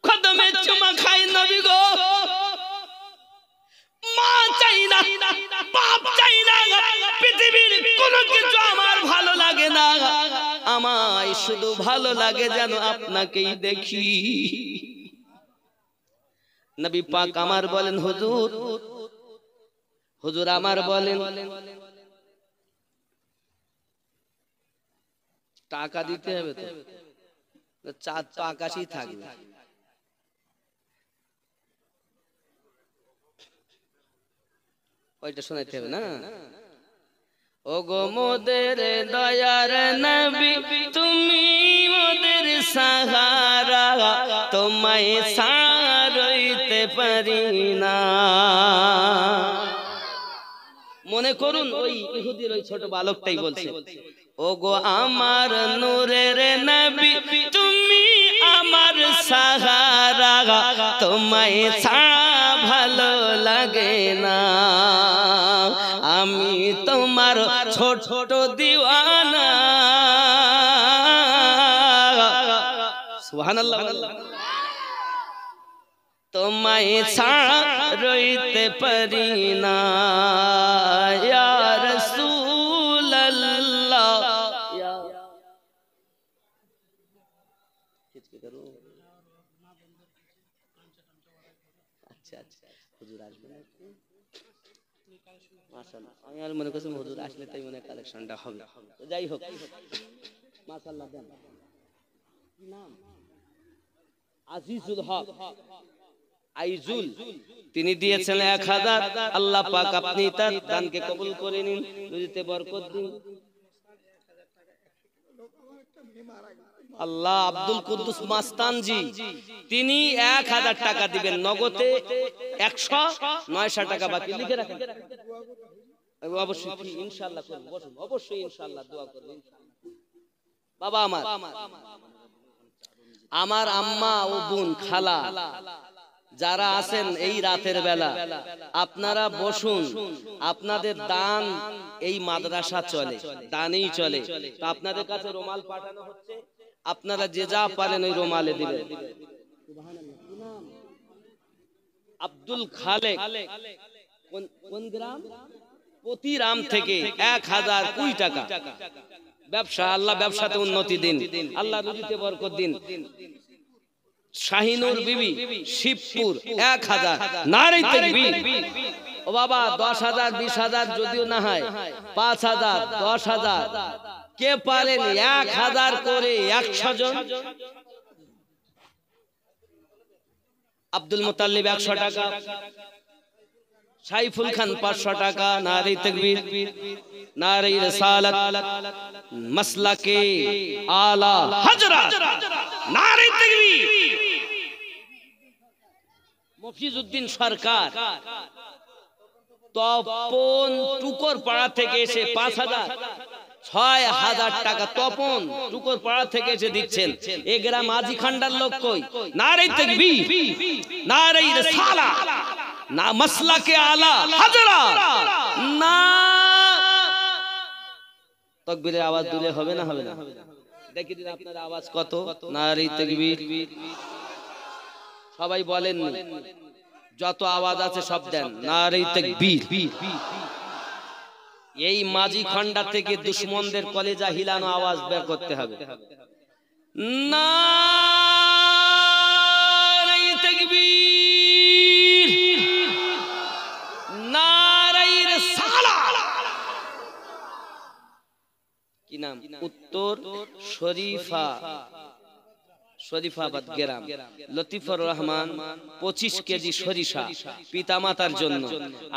কদমে চুমা খাই নবী গো। মা চাই না, বাপ চাই না, পৃথিবীর কোনো কিছু আমার ভালো লাগে না, আমায় শুধু ভালো লাগে যেন আপনাকেই দেখি। নবী পাক আমার বলেন, হুজুর হুজুর আমার বলেন টাকা দিতে হবে তো, চাঁদ তো আকাশেই থাকবে। ওইটা শোনাইতে হবে না? ও গো মোদের দয়ার নবী, তুমি মোদের সাহারা, তোমায় ছাড়তে পারি না। মনে করুন ওই ইহুদির ওই ছোট বালকটাই বলছে, ও গো আমার নূরের নবী, তুমি আমার সাহারা, তোমায় ছাড়া ভালো লাগে না, আমি তোমার ছোট ছোট দিওয়ানা। সুবহানাল্লাহ। তোমায় ছাড়া রইতে পারি না ইয়া রাসূলুল্লাহ। আচ্ছা আচ্ছা, হুজুর আসবেন একটু? মাশাআল্লাহ, আমি আর মনে করছি হুজুর আসলে তাই মনে কালেকশনটা হবে। তো যাই হোক, মাশাআল্লাহ। দেন কি নাম? আজিজুল হক আইজুল, তিনি দিয়েছেন 1000। আল্লাহ পাক আপনি তার দানকে কবুল করে নিন, রুজিতে বরকত দিন। আল্লাহ, আব্দুল কুদ্দুস মাস্তানজি তিনি 1000 টাকা দিবেন নগদে, 100 টাকা বাকি লিখে রাখেন। অবশ্যই ইনশাআল্লাহ করব, বসুন, অবশ্যই ইনশাআল্লাহ দোয়া করবেন। বাবা আমার আম্মা ও বোন খালা যারা আছেন এই রাতের বেলা, আপনারা বসুন। আপনাদের দান এই মাদ্রাসা চলে, দানেই চলে। তো আপনাদের কাছে রুমাল পাঠানো হচ্ছে, আপনারা যে যা পারেন ওই রুমালে দিবেন। আব্দুল খালেক কোন গ্রাম? প্রতিরাম থেকে 1020 টাকা। ব্যবসা, আল্লাহ ব্যবসাতে উন্নতি দিন, আল্লাহ রুজিতে বরকত দিন। শাহিনুর বিবি শিবপুর 1000। নারে তাকবীর। ও বাবা 10,000 20,000 যদিও না হয় 5,000 10,000 কে পারেন 1000 করে 100 জন। আব্দুল মুতাল্লিব 100 টাকা, সাইফুল খান 500 টাকা। নারে তাকবীর, নারে রিসালাত, মাসলাকে আলা হযরত, নারে তাকবীর। মফিজউদ্দিন সরকার তপন টুকর পাড়া থেকে এসে 5,000 6,000 টাকা তপন টুকর পাড়া থেকে এসে দিচ্ছেন। এ গ্রাম আজি খান্ডার লোক কই? নারে তাকবীর, নারে রিসালাত, না মাসলাকে আলা হযরত, না তাকবীরের আওয়াজ দিলে হবে না? হবে না? দেখি দিন আপনার আওয়াজ কত। নারে তাকবীর। সবাই বলেন, যত আওয়াজ আছে সব দেন। নারে তাকবীর। এই মাঝি খন্ডা থেকে দুশমনদের কলেজা হিলানো আওয়াজ বের করতে হবে। নারে তাকবীর, নারে রিসালাত। কি নাম? উত্তর শরীফাবাদ গ্রাম। লতিফুর রহমান 25 কেজি সরিষা পিতামাতার জন্য।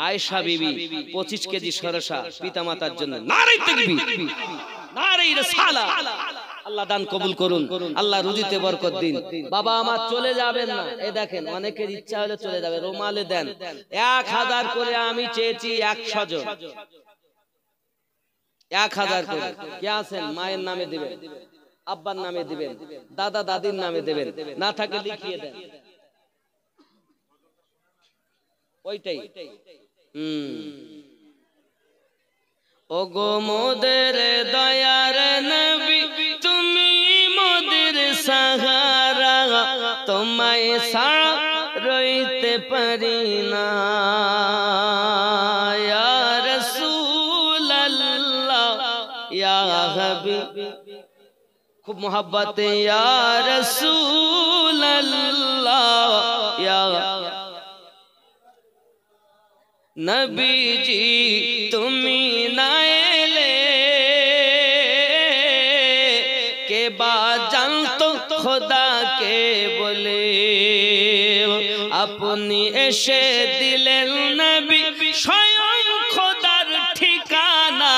আয়েশা বিবি 25 কেজি সরিষা পিতামাতার জন্য। নারে তাকবীর, নারে রিসালাত। আল্লাহ দান কবুল করুন, আল্লাহ রুজিতে বরকত দিন। বাবা আমার চলে যাবেন না। এই দেখেন অনেকের ইচ্ছা হলে চলে যাবে, রুমালে দেন। 1000 করে আমি চেয়েছি 100 জন। 1000 করে। কে আছেন? মায়ের নামে দিবেন, আব্বার নামে দিবেন, দাদা দাদির নামে দেবেন, না থাকে লিখিয়ে দেন। ওইটাই। ওগো মোদের দয়ার নবী, তুমি মোদের সাহারা, তোমায় ছাড়া রইতে পারি না। ইয়া রাসূলুল্লাহ, ইয়া হাবিব, খুব মোহাব্বতে ইয়া রাসূলুল্লাহ, ইয়া নবীজি তুমি না এলে কে বা জানতো খোদা কে বলে। আপনি এসে দিলেন নবী স্বয়ং খোদার ঠিকানা,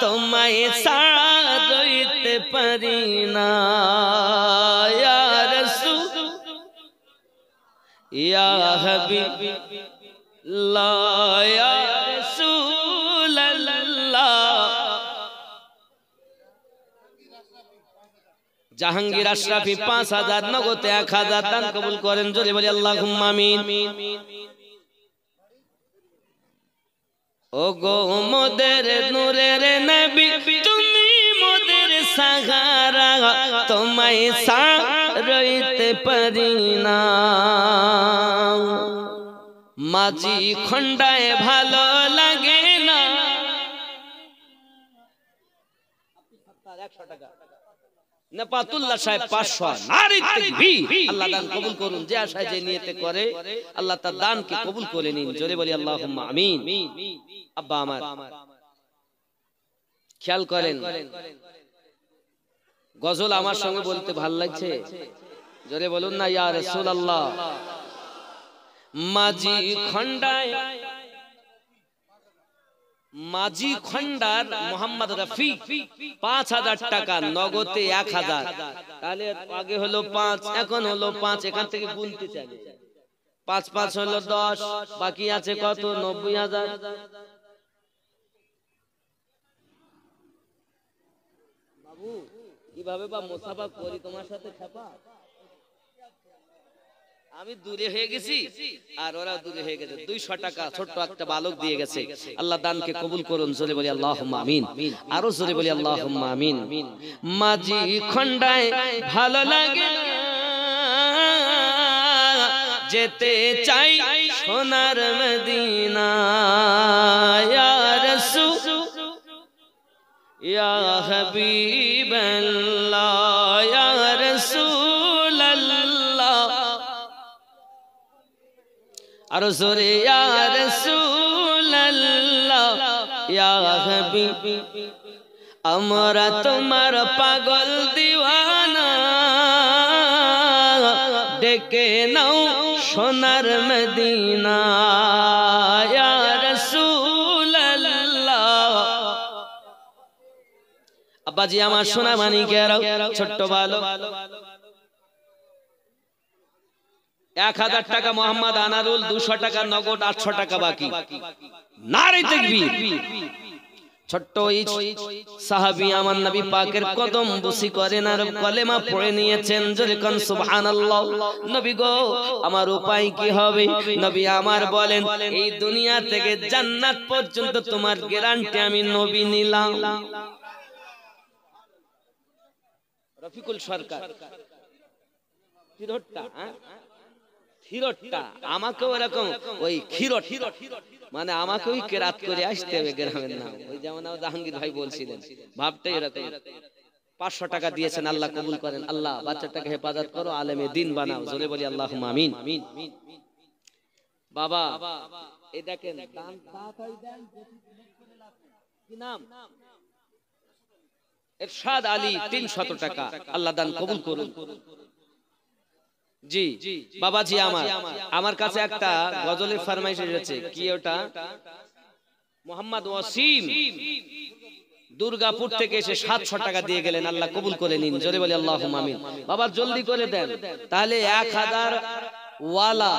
তোমায় ছাড়া রইতে পারি না। ইয়া রাসূল, ইয়া হাবিব, ইয়া রাসূলুল্লাহ। জাহাঙ্গীর আশরাফি 5000 নগদে 1000 দান কবুল করেন। জোরে বলি আল্লাহুম্মা আমিন। ওগো মোদের নূরের নবী, তুমি মোদের সাহারা, তোমায় ছাড়া রইতে পারি না। মাঝি খন্ডায় ভালো লাগে না। 100 টাকা। নেপাতুল্লাহ সাহেব 500। নারে তাকবীর। আল্লাহ দান কবুল করুন। যে আশায় যে নিয়তে করে আল্লাহ তার দানকে কবুল করে নিন। জোরে বলি আল্লাহুম্মা আমিন। আব্বা আমার খেয়াল করেন, গজল আমার সঙ্গে বলতে ভাল লাগছে। জোরে বলুন না ইয়া রাসূলুল্লাহ। মাঝি খন্ডায় মাঝি খন্ডার মোহাম্মদ রফি 5000 টাকা নগদে 1000, তাহলে আগে হলো 5 এখন হলো 5, এখান থেকে গুনতে চাই, 5 5 হলো 10, বাকি আছে কত? 90000। বাবু কিভাবে বা মুসাফা করি তোমার সাথে ছাপা? আমি দূরে হয়ে গেছি আর ওরা দূরে হয়ে গেছে। 200 টাকা ছোট্ট একটা বালক দিয়ে গেছে। আল্লাহ দানকে কবুল করুন, জোরে বলি আল্লাহুম্মা আমিন। আরো জোরে বলি আল্লাহুম্মা আমিন। মাঝি খন্ডায় ভালো লাগে যেতে চাই সোনার মদিনা, ইয়া রাসূল ইয়া হাবিবাল্লাহ ইয়া রাসূলাল্লাহ, আরো জোরে ইয়া রাসূলাল্লাহ ইয়া হাবিব, আমরা তোমার পাগল দিওয়ানা, ডেকে নাও সোনার মদিনা, ইয়া রাসূলাল্লাহ। আব্বাজি আমার সোনা মানিকেরাও, ছোট্ট বালক 1000 টাকা মোহাম্মদ আনারুল, 200 টাকা নগদ, 800 টাকা বাকি। নারে তাকবীর। ছোট্ট এই সাহাবী আমার নবী পাকের কদম বুসি করেন আর কলেমা পড়ে নিয়েছেন, জোরে কোন সুবহানাল্লাহ। নবী গো আমার উপায় কি হবে? নবী আমার বলেন, এই দুনিয়া থেকে জান্নাত পর্যন্ত তোমার গ্যারান্টি আমি নবী নিলাম। রফিকুল সরকার থিরোট্টা, থিরোট্টা আমাকেও এরকম ওই খিরট, মানে আমাকে ওই কেরাত করে আসতে হবে গ্রামের নাম, ওই যেমন জাহাঙ্গীর ভাই বলছিলেন, ভাবটাই এরকম। 500 টাকা দিয়েছেন, আল্লাহ কবুল করেন। আল্লাহ বাচ্চাটাকে হেফাজত করো, আলেমে দিন বানাও, জোরে বলি আল্লাহুম্মা আমিন। বাবা এই দেখেন দান তাড়াতাড়ি দেন, কি নাম? ইরশাদ আলী 300 টাকা, আল্লাহ দান কবুল করুন। জি বাবাজি আমার কাছে একটা গজলের ফরমাইশ এসেছে, কি ওটা? মোহাম্মদ ওয়াসিম দুর্গাপুর থেকে এসে 700 টাকা দিয়ে গেলেন, আল্লাহ কবুল করে নিন, জোরে বলি আল্লাহুম্মা আমিন। বাবা জলদি করে দেন, তাহলে 1000 ওয়ালা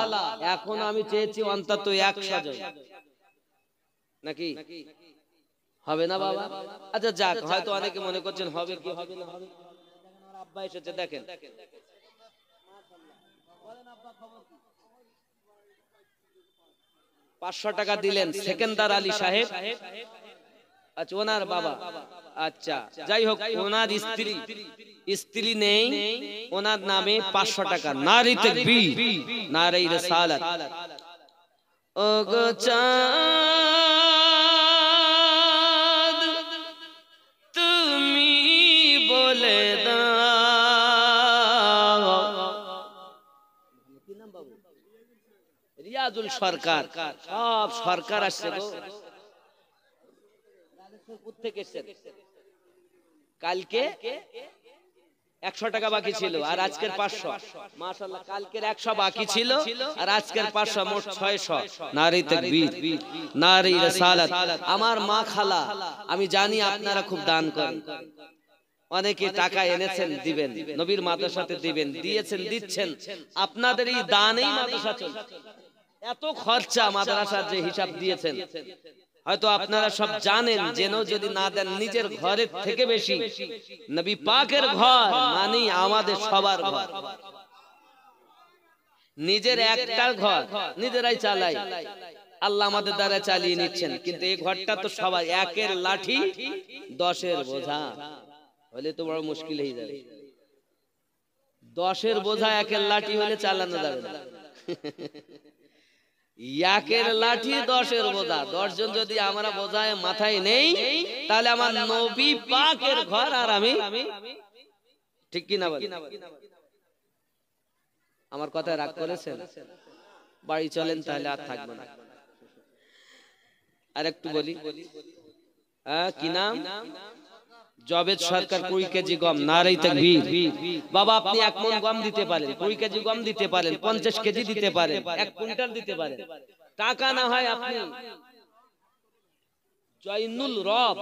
এখন আমি চেয়েছি অন্তত 100 জন, নাকি হবে না বাবা? আচ্ছা যাক, হয়তো অনেকে মনে করছেন হবে কি হবে না হবে। আমার আব্বা এসেছে, দেখেন 500 টাকা দিলেন সেকেন্দার আলী সাহেব, আচ্ছা ওনার বাবা, আচ্ছা যাই হোক, ওনার স্ত্রী নেই, ওনার নামে 500 টাকা। নারে তাকবীর, নারে রিসালাত। ও গো চাঁদ তুমি বলে দাও, কি নাম বাবু? রিয়াজুল সরকার, সব সরকার আসছে গো। কালকে 100 টাকা বাকি ছিল আর আজকের 500, মাশাআল্লাহ। কালকের 100 বাকি ছিল আর আজকের 500, মোট 600। নারে তাকবীর, নারে রিসালাত। আমার মা খালা, আমি জানি আপনারা খুব দান করেন, অনেকে টাকা এনেছেন দিবেন, নবীর মাদ্রাসাতে দিবেন, দিয়েছেন দিচ্ছেন, আপনাদের এই দানেই মাদ্রাসা চলছে। এত খরচা মাদ্রাসার যে হিসাব দিয়েছেন, হয়তো আপনারা সব জানেন, জেনেও যদি না দেন, নিজের ঘরের থেকে বেশি নবী পাকের ঘর মানে আমাদের সবার ঘর। নিজের একটা ঘর নিজেরাই চালাই, আল্লাহ আমাদের দ্বারা চালিয়ে নিচ্ছেন, কিন্তু এই ঘরটা তো সবাই। একের লাঠি 10-এর বোঝা হলে তো বড় মুশকিল হয়ে যাবে। 10-এর বোঝা একের লাঠি হলে চালানো যাবে না। একের লাঠি 10-এর বোঝা, 10 জন যদি আমরা বোঝায় মাথায় নেই, তাহলে আমার নবী পাকের ঘর আর আমি, ঠিক কি না বলেন? আমার কথায় রাগ করেছেন? বাড়ি চলেন, তাহলে আর থাকবো না। আর একটু বলি, কি নাম? জবেদ সরকার 20 কেজি গম। নারে তাকবীর। বাবা আপনি 1 মণ গম দিতে পারেন, 20 কেজি গম দিতে পারেন, 50 কেজি দিতে পারেন, 1 কুইন্টাল দিতে পারেন। টাকা না হয় আপনি জয়নুল রব,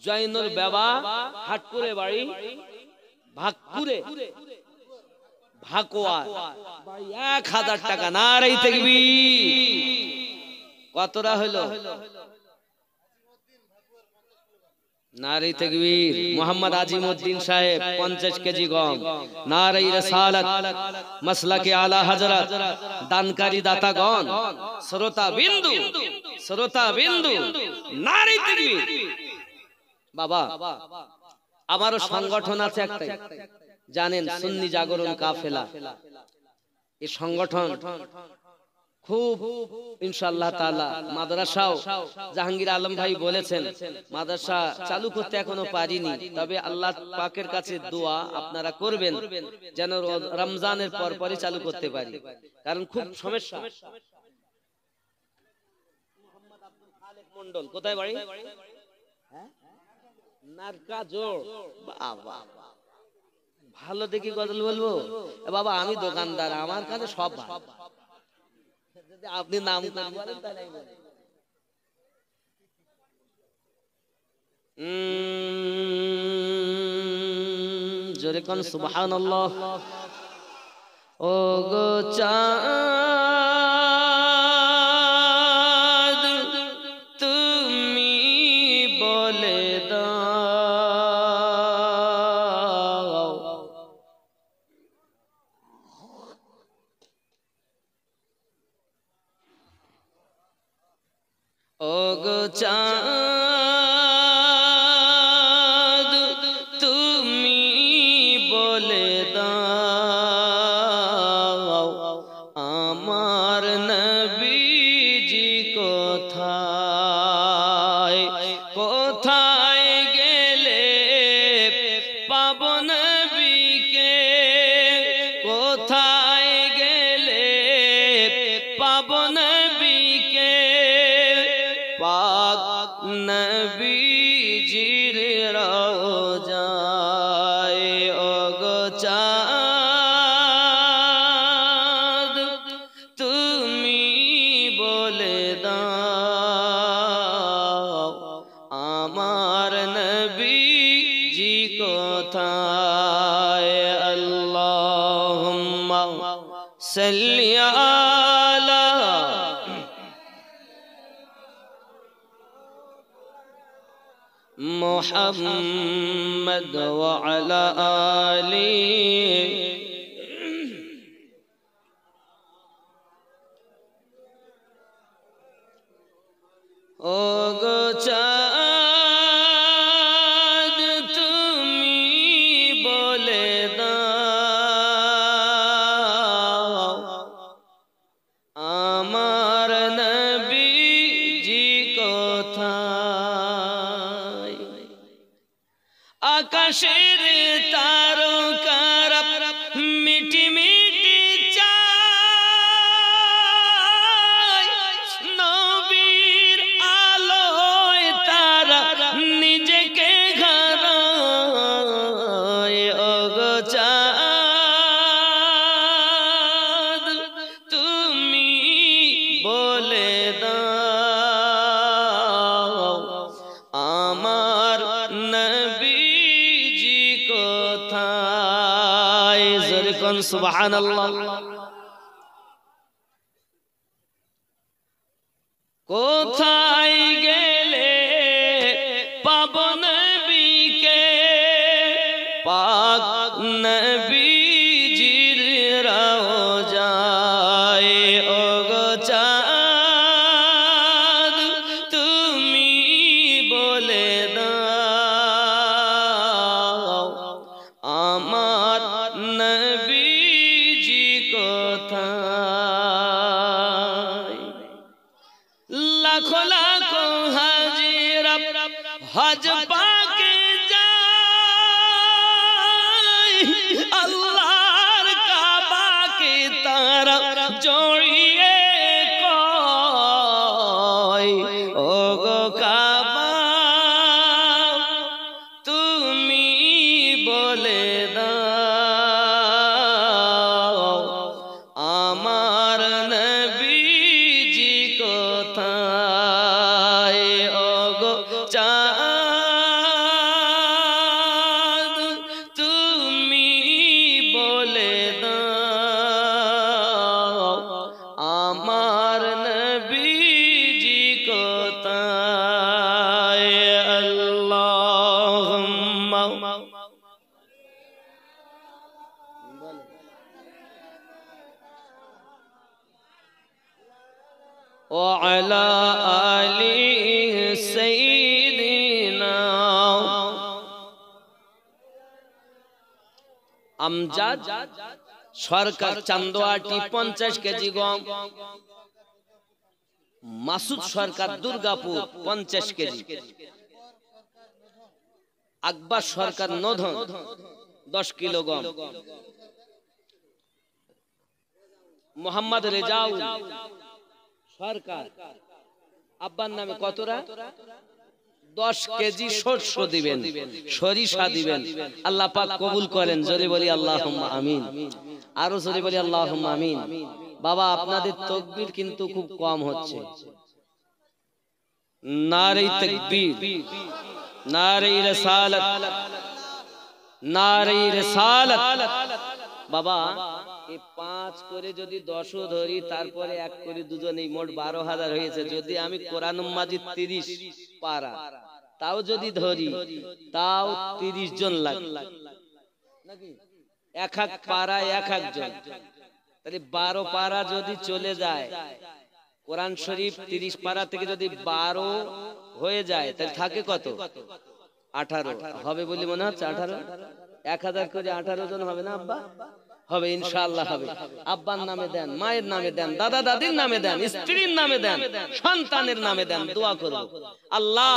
জয়নুল বাবা, হাটকুরে বাড়ি, ভাগপুরে, ভাকুয়া, 1000 টাকা। নারে তাকবীর। কতটা হলো? নারে তাকবীর। মোহাম্মদ আজিমউদ্দিন সাহেব 50 কেজি গম। নারে রিসালাত, মাসলাকে আলা হযরত, দানকারী দাতাগণ, শ্রোতা বিন্দু, শ্রোতা বিন্দু, নারে তাকবীর। বাবা আমারও সংগঠন আছে একটাই, জানেন, সুন্নি জাগরণ কাফেলা। এই সংগঠন খুব ইনশাআল্লাহ তাআলা মাদ্রাসাও জাহাঙ্গীর আলম ভাই বলেছেন মাদ্রাসা চালু করতে এখনো পারিনি, তবে আল্লাহ পাকের কাছে দোয়া আপনারা করবেন যেন রমজানের পর পরই চালু করতে পারি, কারণ খুব সমস্যা। মোহাম্মদ আব্দুল খালেক মন্ডল কোথায় বাড়ি? নারকা জোড়। বাবা ভালো দেখি গজল বলবো বাবা, আমি দোকানদার, আমার কাছে সব ভালো। আপনি নাম বলেন তাহলে জোরে কোন সুবহানাল্লাহ। ও গো চাঁদ তুমি বলে দাও, ও গো চাঁদ তুমি বলে দাও আমার নবীজি কোথায়, কোথায় গেলে পাবো নবীকে, কোথায় গেলে পাবো নবীকে, পাক নবীজির রওজায়। ও গো চাঁদ তুমি বলে দাও আমার নবীজি কোথায়। আল্লাহুম্মা সাল্লি আলা মুহাম্মদ ওয়া আলা আলি। ও গো চাঁদ তুমি বলে দাও আমার নবীজি কোথায়। আকাশের তারকারা মিটি মিটি চায়, নবীর আলোয় তারা নিজেকে ঘরায়। ও গো চাঁদ তুমি বলে দাও আমার নবীজি কোথায়। জোরে কোন সুবহানাল্লাহ। কোথায় গেলে পাবো নবীকে, পাক নবীজির রওজায়। ও গো চাঁদ তুমি বলে দাও আমার নবীজি কোথায়। লাখো লাখো হাজিরা হজ পাকে যায়, আল্লাহ وعلى آل سيدنا আমজাদ সরকার চান্দোয়াটি 50 কেজি গম, মাসুদ সরকার দুর্গাপুর 50 কেজি, আকবর সরকার নধন 10 কিলো গম, মোহাম্মদ রেজাউল সরকার আব্বার নামে কতরা 10 কেজি শস্য দিবেন, সরিষা দিবেন। আল্লাহ পাক কবুল করেন, জোরে বলি আল্লাহুম্মা আমিন, আরো জোরে বলি আল্লাহুম্মা আমিন। বাবা আপনাদের তাকবীর কিন্তু খুব কম হচ্ছে। নারে তাকবীর, নারে রিসালাত, নারে রিসালাত। বাবা এই 5 করে যদি 10 ধরি, তারপরে 1 করে দুজনেই মোট 12,000 হয়েছে। যদি আমি কোরআন মাজিদ 30 পারা তাও যদি ধরি, তাও 30 জন লাগে নাকি? এক এক পারা এক একজন, তাহলে 12 পারা যদি চলে যায়, কোরআন শরীফ 30 পারা থেকে যদি 12 হয়ে যায়, তাহলে থাকে কত? 18 হবে বলে মনে হচ্ছে। 18 1000 করে 18 জন হবে না আব্বা? হবে ইনশাআল্লাহ হবে। আব্বার নামে দেন, মায়ের নামে দেন, দাদা দাদির নামে দেন, স্ত্রীর নামে দেন, সন্তানের নামে দেন। দোয়া করব আল্লাহ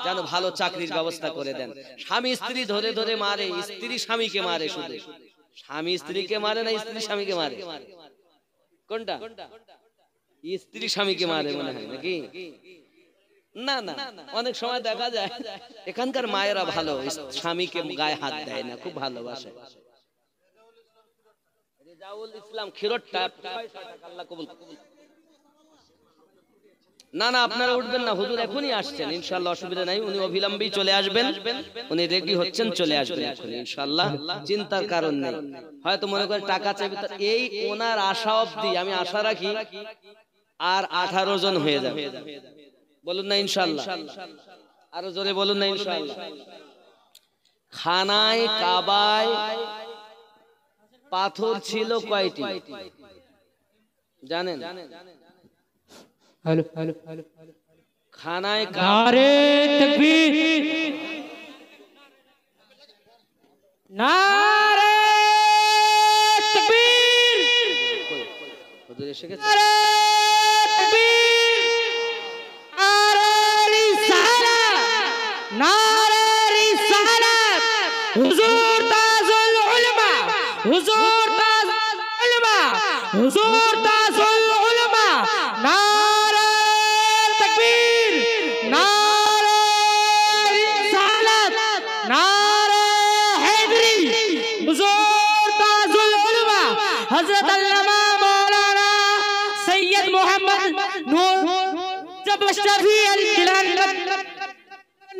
যেন ভালো চাকরির ব্যবস্থা করে দেন। স্বামী স্ত্রী ধরে ধরে মারে, স্ত্রী স্বামীকে মারে, শুধু স্বামী স্ত্রীকে মারে না, স্ত্রী স্বামীকে মারে? কোনটা? স্ত্রী স্বামীকে মারে মনে হয় নাকি? না না, অনেক সময় দেখা যায় এখানকার মায়েরা ভালো, স্বামীকে গায়ে হাত দেয় না, খুব ভালোবাসে। রেজাউল ইসলাম খিরোট্টা 600 টাকা, আল্লাহ কবুল। না না আপনারা উঠবেন না, হুজুর এখনই আসছেন ইনশাআল্লাহ, অসুবিধা নাই। উনি অবিলম্বেই চলে আসবেন, উনি রেডি হচ্ছেন, চলে আসবেন এখন ইনশাআল্লাহ, চিন্তার কারণ নেই। হয়তো মনে করে টাকা চাইবে, এই ওনার আশা অবধি আমি আশা রাখি আর 18 জন হয়ে যাবে। বলুন না ইনশাআল্লাহ, আরো জোরে বলুন না ইনশাআল্লাহ। খানায় কাবায় পাথর ছিল কয়টি জানেন? हेलो हेलो हेलो খানায় नारे तकबीर नारे तकबीर হুজুর এসে গেছে। नारे तकबीर नारे रिसालत नारे रिसालत हुजूर ताजुल उलमा हुजूर ताजुल उलमा हुजूर ताजुल उलमा नारे तकबीर नारे रिसालत नारे हैदरी हुजूर ताजुल उलमा हजरत अल्लामा मौलाना सैयद मोहम्मद नूर जब शफी अल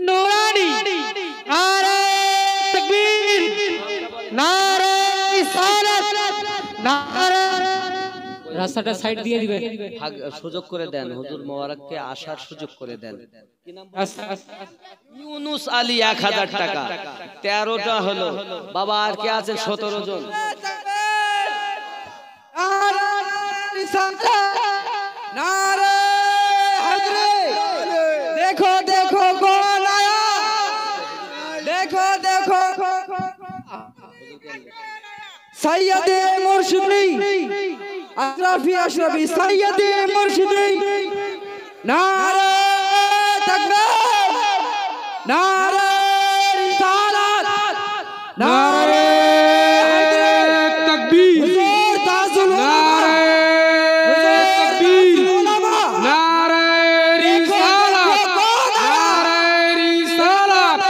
नूरानी नारे तकबीर नारे रिसालत नारे রাস্তাটা সাইড দিয়ে দিবে, সুযোগ করে দেন, হুজুর মোবারককে আসার সুযোগ করে দেন। ইউনুস আলী 1000 টাকা, 13টা হলো। বাবা আর কে আছেন? 17 জন। देखो देखो कौन आया, देखो देखो सैयद मुर्शिदी अशरफी अशरफी सैयद मुर्शिदी नारे तकबीर नारे रिसालत नारे तकबीर हुजूर ताजुल नारे तकबीर नारे रिसालत नारे रिसालत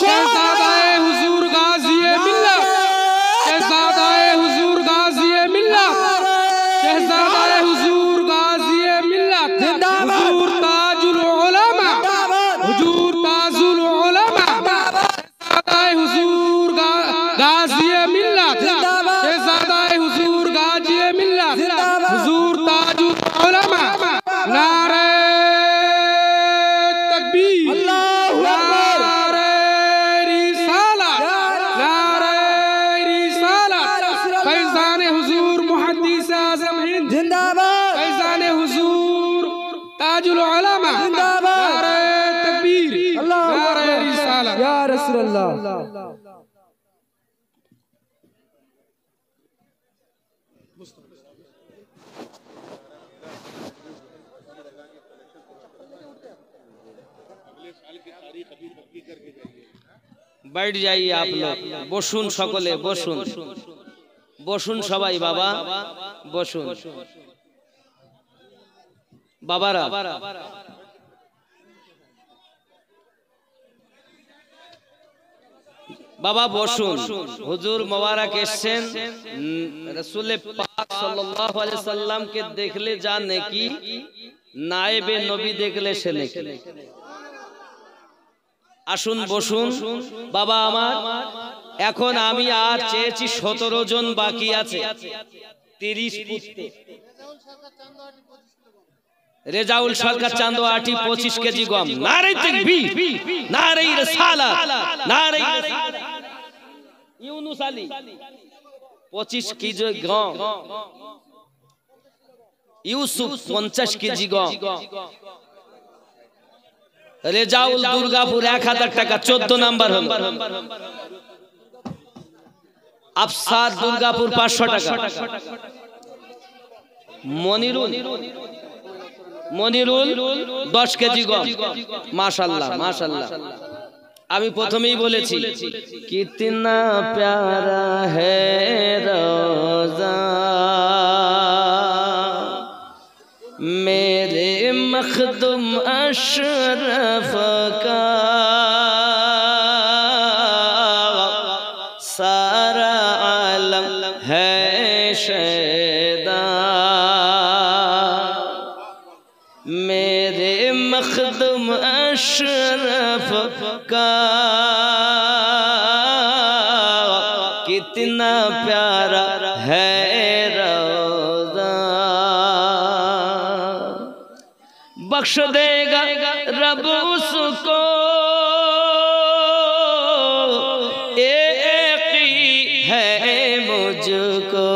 शहजादाए हुजूर गाज़ी-ए मिल्लत शहजादाए हुजूर गाज़ी-ए मिल्लत शहजादाए हुजूर गाज़ी-ए मिल्लत हुजूर ताजुल उलमा हुजूर ताजुल उलमा शहजादाए हुजूर बैठ जाइए आप लोग, বসুন সকলে, বসুন বসুন সবাই বাবা, বসুন বাবারা। বাবা বসুন। হুজুর মোবারক এসেছেন, রাসূল পাক সাল্লাল্লাহু আলাইহি সাল্লামকে দেখলে যা নেকি, নায়েবে নবী দেখলে সে নেকি। আসুন বসুন বাবা আমার। এখন আমি আর চেয়েছি 17 জন বাকি আছে, 30 পুত্র। রেজাউল সরকার চান্দোয়াটি 25 কেজি গম। নারে তাকবীর, নারে রিসালাত, নারে ইউনুস আলী 25 কেজি গম। ইউসুফ 50 কেজি গম। রেজাউল দুর্গাপুর 1000 টাকা, 14 নাম্বার হলো। আফসার দুর্গাপুর 500 টাকা। মনিরুল 10 কেজি গম। মাশাআল্লাহ মাশাআল্লাহ। আমি প্রথমেই বলেছি কিতনা প্যারা হ্যায় রোজা मेरे मखदुम अशरफ का, सारा आलम है शैदा। मेरे मखदुम अशरफ का कितना प्यारा है बख्श देगा रब उसको, एक है मुझको।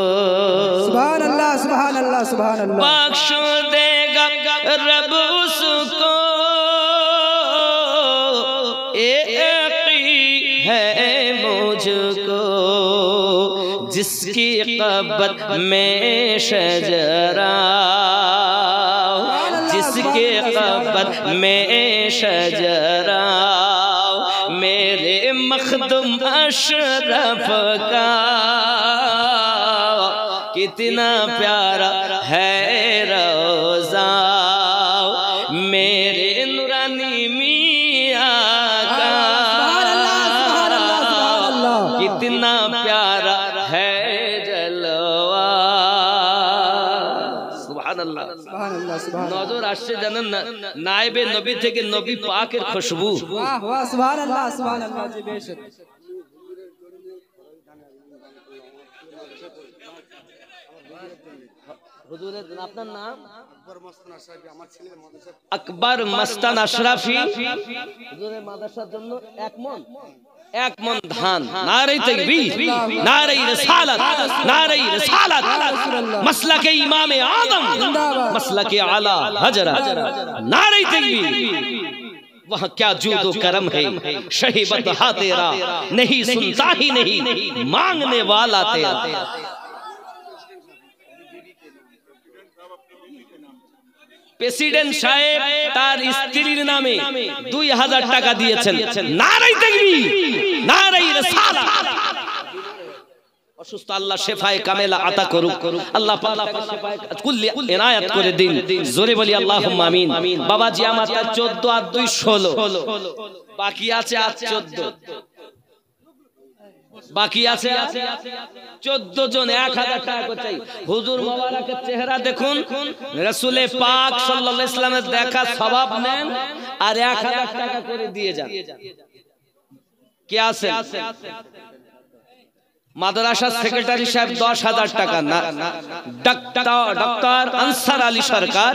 सुभान अल्लाह सुभान अल्लाह सुभान अल्लाह। बख्श देगा रब उसको, एक है मुझको। जिसकी कब्र में शजरा, जिसके कब्र में शजरा, मेरे मखदुम अशरफ का कितना प्यारा है रोज़ा। मेरे नूरानी मियां का कितना प्यारा है जलवा। सुभान अल्लाह सुभान अल्लाह सुभान अल्लाह। নজর আসছে জানেন না, নায়েবে নবী থেকে নবী পাকের খুশবু। वाह वाह सुभान अल्लाह सुभान अल्लाह जी बेशक। হুজুরের আপনার নাম? আকবর মস্তান আশরাফি। হুজুরের মাদ্রাসার জন্য 1 মন ধান। নারে তাকবীর, নারে রিসালাত, নারে রিসালাত। মাসলাকে ইমামে আদম, মাসলাকে আলা হযরত। नारे तकबीर। वहाँ क्या जूदो करम है, शहीबत हा तेरा, नहीं सुनता ही नहीं मांगने वाला तेरा। প্রেসিডেন্ট সাহেব তার স্ত্রীর নামে 2000 টাকা দিয়েছেন। নারে তাকবীর, নারে রিসালাত। অসুস্থ আল্লাহ শেফায়ে কামেলা আতা করুক, আল্লাহ পাক শেফায়ে কুল্লি ইনায়াত করে দিন। জোরে বলি আল্লাহুম্মা আমিন। বাবাজি আমার 14 আর 2 16, বাকি আছে আর 14, বাকি আছে 14 জন। 1000 টাকা করে চাই। হুজুর মোবারকের চেহারা দেখুন, রাসূলে পাক সাল্লাল্লাহু আলাইহি ওয়াসাল্লামের দেখা সওয়াব নেন আর 1000 টাকা করে দিয়ে যান। কে আছে? মাদ্রাসা সেক্রেটারি সাহেব 10,000 টাকা। ডক্টর আনসার আলী সরকার।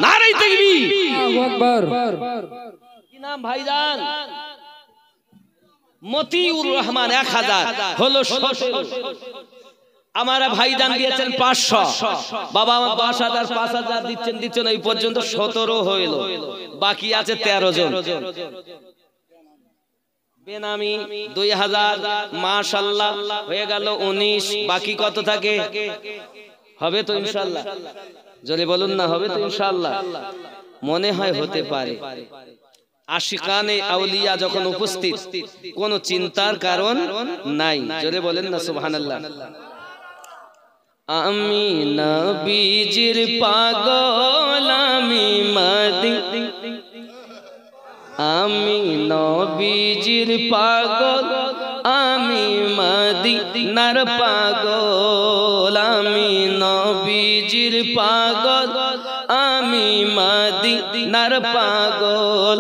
নারে তাকবীর, আল্লাহু আকবার। কি নাম ভাইজান? মতিউর রহমান 1000 হলো 17। আমার ভাইজান দিয়েছেন 500। বাবা আমার 10,000 5,000 দিচ্ছেন এই পর্যন্ত 17 হইল, বাকি আছে 13 জন। বেনামি 2000, মাশাআল্লাহ হয়ে গেল 19, বাকি কত থাকে? হবে তো ইনশাআল্লাহ, জোরে বলুন না, হবে তো ইনশাআল্লাহ? মনে হয় হতে পারে। আশিকানে আউলিয়া যখন উপস্থিত, কোনো চিন্তার কারণ নাই, জোরে বলেন না সুবহানাল্লাহ। আমি নবীজির পাগল, আমি আমি নবীজির পাগল, আমি মদিনার পাগল, আমি নবীজির পাগল, আমি মদিনার পাগল।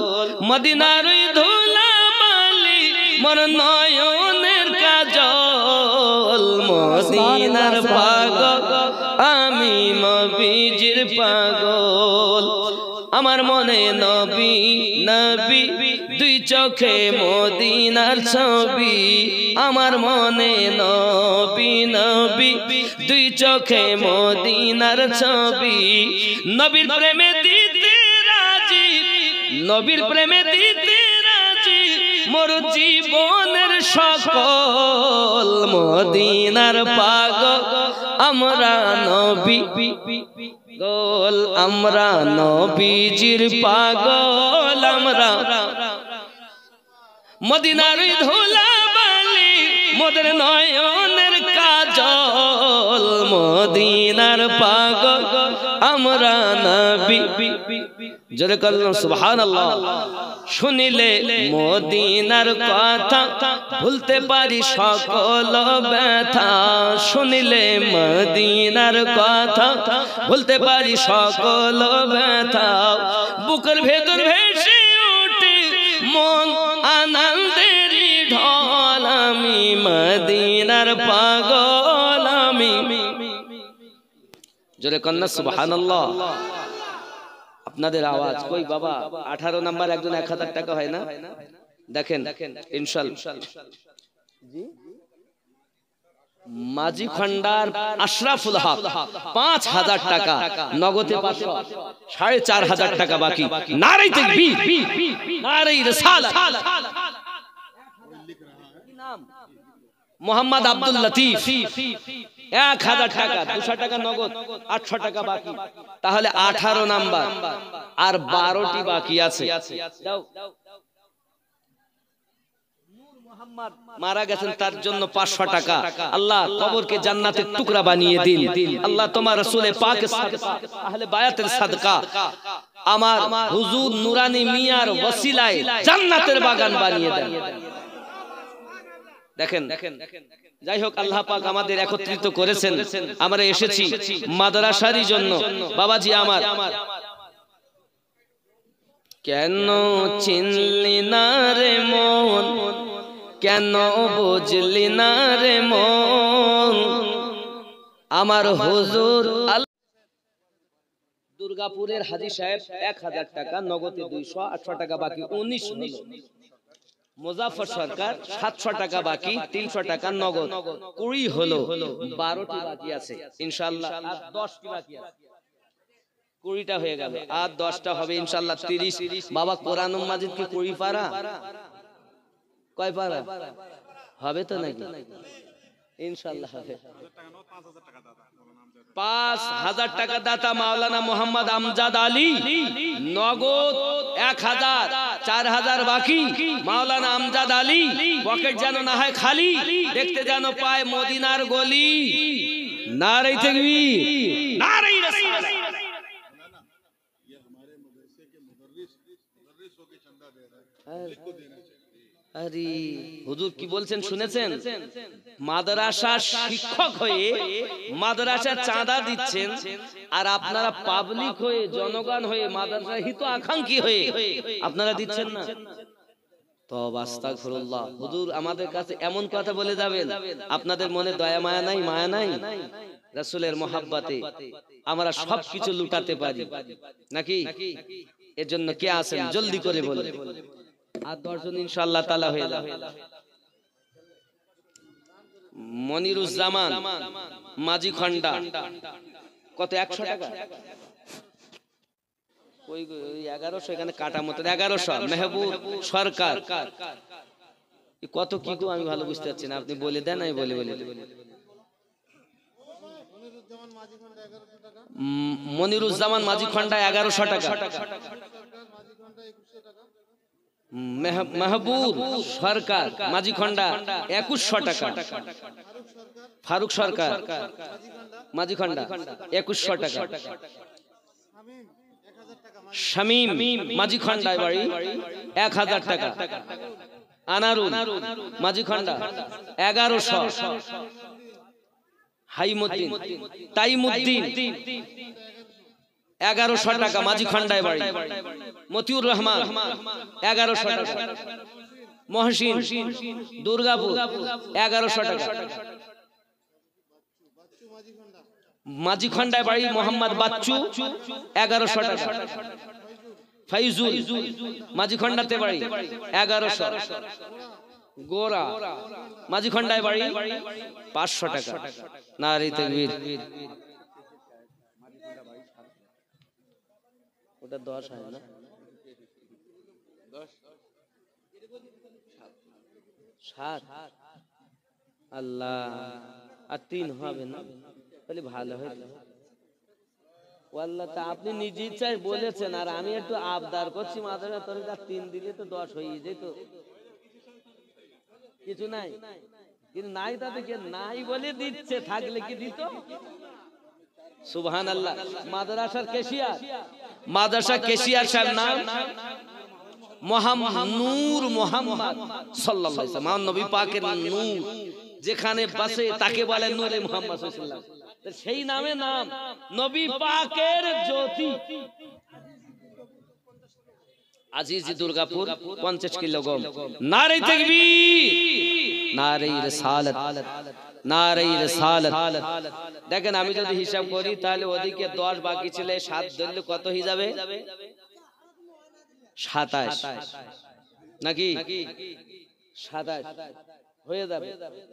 মদিনার ধুলা বালি মোর নয়নের কাজল, মদিনার পাগল, আমি নবীজির পাগল। আমার মনে নবী নবী, দুই চোখে মদিনার ছবি, আমার মনে নবী নবী, দুই চোখে মদিনার ছবি। নবীর প্রেমে দিতে রাজি, নবীর প্রেমে দিতে রাজি, মোর জীবনের সকল। মদিনার পাগল আমরা নবী গোল, আমরা নবীজির পাগল, আমরা মদিনার ধুলা বালি মোদের নয়নের কাজল। মদিনার পাগল আমরা নবী, জোরে বলুন সুবহানাল্লাহ। শুনিলে মদিনার কথা ভুলতে পারি সকল ব্যথা, শুনিলে মদিনার কথা ভুলতে পারি সকল ব্যথা। বুকের ভেতর ভেসে ওঠে মন আনন্দের ঢল, আমি মদিনার পাগল, আমি। জোরে কন্যা সুবহানাল্লাহ। আপনাদের আওয়াজ কই বাবা? 18 নাম্বার একজন 1000 টাকা হয় না? দেখেন ইনশাআল্লাহ। মাঝি খন্ডার আশরাফুল হক 5000 টাকা নগদে, 4500 টাকা বাকি। নারে তাকবীর, নারে রিসালাত। মোহাম্মদ আব্দুল লতিফ 1000 টাকা, 200 টাকা নগদ, 800 টাকা বাকি। তাহলে 18 নাম্বার আর 12টি বাকি আছে। মোহাম্মদ মারা গেছেন, তার জন্য 500 টাকা। আল্লাহ কবরকে জান্নাতের টুকরা বানিয়ে দিন। আল্লাহ তোমার রাসূলে পাকের সাদকা, আহলে বায়াতের সাদকা, আমার হুজুর নুরানি মিয়ার ওসিলায় জান্নাতের বাগান বানিয়ে দেন। দেখেন, যাই হোক, আল্লাহ পাক আমাদের একত্রিত করেছেন, আমরা এসেছি মাদ্রাসারই জন্য। বাবাজি আমার, কেন চিনলি না রে মন, কেন বুঝলি না রে মন, আমার হুজুর দুর্গাপুরের হাজী সাহেব 1000 টাকা নগদে, 200, 800 টাকা বাকি, 19 হলো। মুজাফফর সরকার 700 টাকা বাকি, 300 টাকা নগদ, 20 হলো। 12টি বাকি আছে ইনশাআল্লাহ, আর 10টি বাকি আছে। 20টা হয়ে গেল, আর 10টা হবে ইনশাআল্লাহ 30। বাবা কোরআনুল মাজিদ কি 20 পারা? কয় পারা হবে তো নাকি? ইনশাআল্লাহ হবে। 5000 টাকা দাতা মাওলানা মোহাম্মদ আমজাদ আলী, নগদ 1000, 4000 বাকি। মাওলানা আমজাদ আলী পকেট যেন না হয় খালি, দেখতে যেন পায় মদিনার গলি। নারে তাকবীর, নারে রিসালাত। আরে হুজুর কি বলছেন শুনেছেন? মাদ্রাসার শিক্ষক হয়ে মাদ্রাসার চাঁদা দিচ্ছেন, আর আপনারা পাবলিক হয়ে, জনগণ হয়ে, মাদ্রাসার হিত আকাঙ্ক্ষী হয়ে আপনারা দিচ্ছেন না। তওবা আস্তাগফিরুল্লাহ। হুজুর আমাদের কাছে এমন কথা বলে যাবেন, আপনাদের মনে দয়া মায়া নাই, মায়া নাই? রাসূলের মহব্বতে আমরা সবকিছু লুটাতে পারি নাকি? এর জন্য কে আছেন জলদি করে বলুন। আর 10 জন ইনশাআল্লাহ তাআলা হয়ে যাবে। মনিরুজ্জামান মাঝি খন্ডা কত? 100 টাকা। ওই 1100 এখানে কাটা মতো 1100। মেহবুব সরকার কত কি গো আমি ভালো বুঝতে পারছি না, আপনি বলে দেন আমি বলে বলে মনিরুজ্জামান মাঝি খন্ডা 1100 টাকা, মাহবুব সরকার মাঝি খন্ডা 2100 টাকা, ফারুক সরকার মাঝি খন্ডা 2100 টাকা, শামীম মাঝি খন্ডায় বাড়ি 1000 টাকা, আনারুল মাঝি খন্ডা 1100, হাইমুদ্দিন তাইমুদ্দিন 1100 টাকা মাঝি খন্ডায় বাড়ি, মতিউর রহমান 1100 টাকা, মহসিন দুর্গাপুর 1100 টাকা, মাঝি খন্ডায় বাড়ি মোহাম্মদ বাচ্চু 1100 টাকা, ফাইজুল মাঝি খন্ডাতে বাড়ি 1100, গোরা মাঝি খন্ডায় বাড়ি 500 টাকা। নারী তাকবীর। ওটা 10 হয় না, 7 আল্লাহ আর 3 হবে না, তাহলে ভালো হয়। আল্লাহ তা আপনি নিজে ইচ্ছায় বলেছেন, আর আমি একটু আবদার করছি মাদ্রাসা তোর 3 দিলে তো 10 হয়ে যেত, কিছু নাই কিন্তু নাই, তাতে কি নাই বলে দিচ্ছে, থাকলে কি দিত। সুবহানাল্লাহ। মাদ্রাসার কেশিয়ার, মাদ্রাসা কেশিয়ার সাহেব নাম নূর মোহাম্মদ সাল্লাল্লাহু আলাইহি ওয়াসাল্লাম, নবী পাকের নূর যেখানে বসে তাকে বলে নূরে মোহাম্মদ সাল্লাল্লাহু আলাইহি ওয়াসাল্লাম, সেই নামে নাম নবী পাকের জ্যোতি। আজিজি দুর্গাপুর 50 কিলো গম। নারে তাকবীর, নারে রিসালাত, নারে রিসালাত। দেখেন আমি যদি হিসাব করি তাহলে ওদিকে 10 বাকি ছিল, 7 ধরলে কত হয়ে যাবে? 27 নাকি 27 হয়ে যাবে,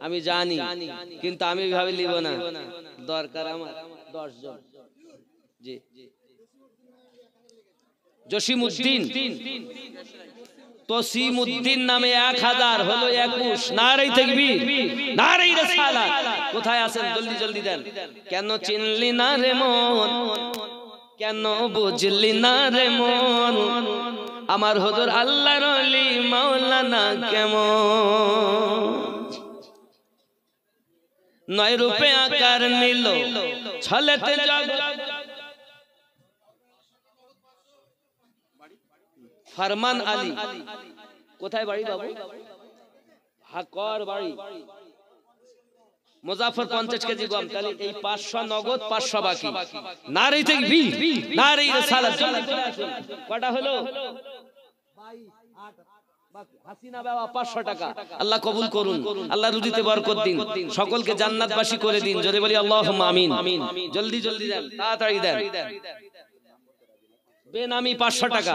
আমি জানি, কিন্তু আমি ভাবে নিব না, দরকার আমার 10 জন। জি জসিমউদ্দিন, তসিমউদ্দিন নামে 1000 হলো 21। নারে তাকবীর, নারে রিসালাত। কোথায় আছেন জলদি জলদি দেন। কেন চিনলি না রে মন, কেন বুঝলি না রে মন, আমার হুজুর আল্লাহর ওলি মাওলানা কেমন, 9 রূপে আকার নিল ছলেতে জগৎ। ফরমান আলী কোথায় বাড়ি বাবু? হাকর বাড়ি, মুজাফফর 50 কেজি গম। তাহলে এই 500 নগদ, 500 বাকি। নারে তাকবীর, নারে রিসালাত। কটা হলো? 22। হাসিনা বাবা 500 টাকা। আল্লাহ কবুল করুন, আল্লাহ রুজিতে বরকত দিন, সকলকে জান্নাতবাসী করে দিন। জোরে বলি আল্লাহুম্মা আমিন। জলদি জলদি দেন, তাড়াতাড়ি দেন। বেনামি 500 টাকা।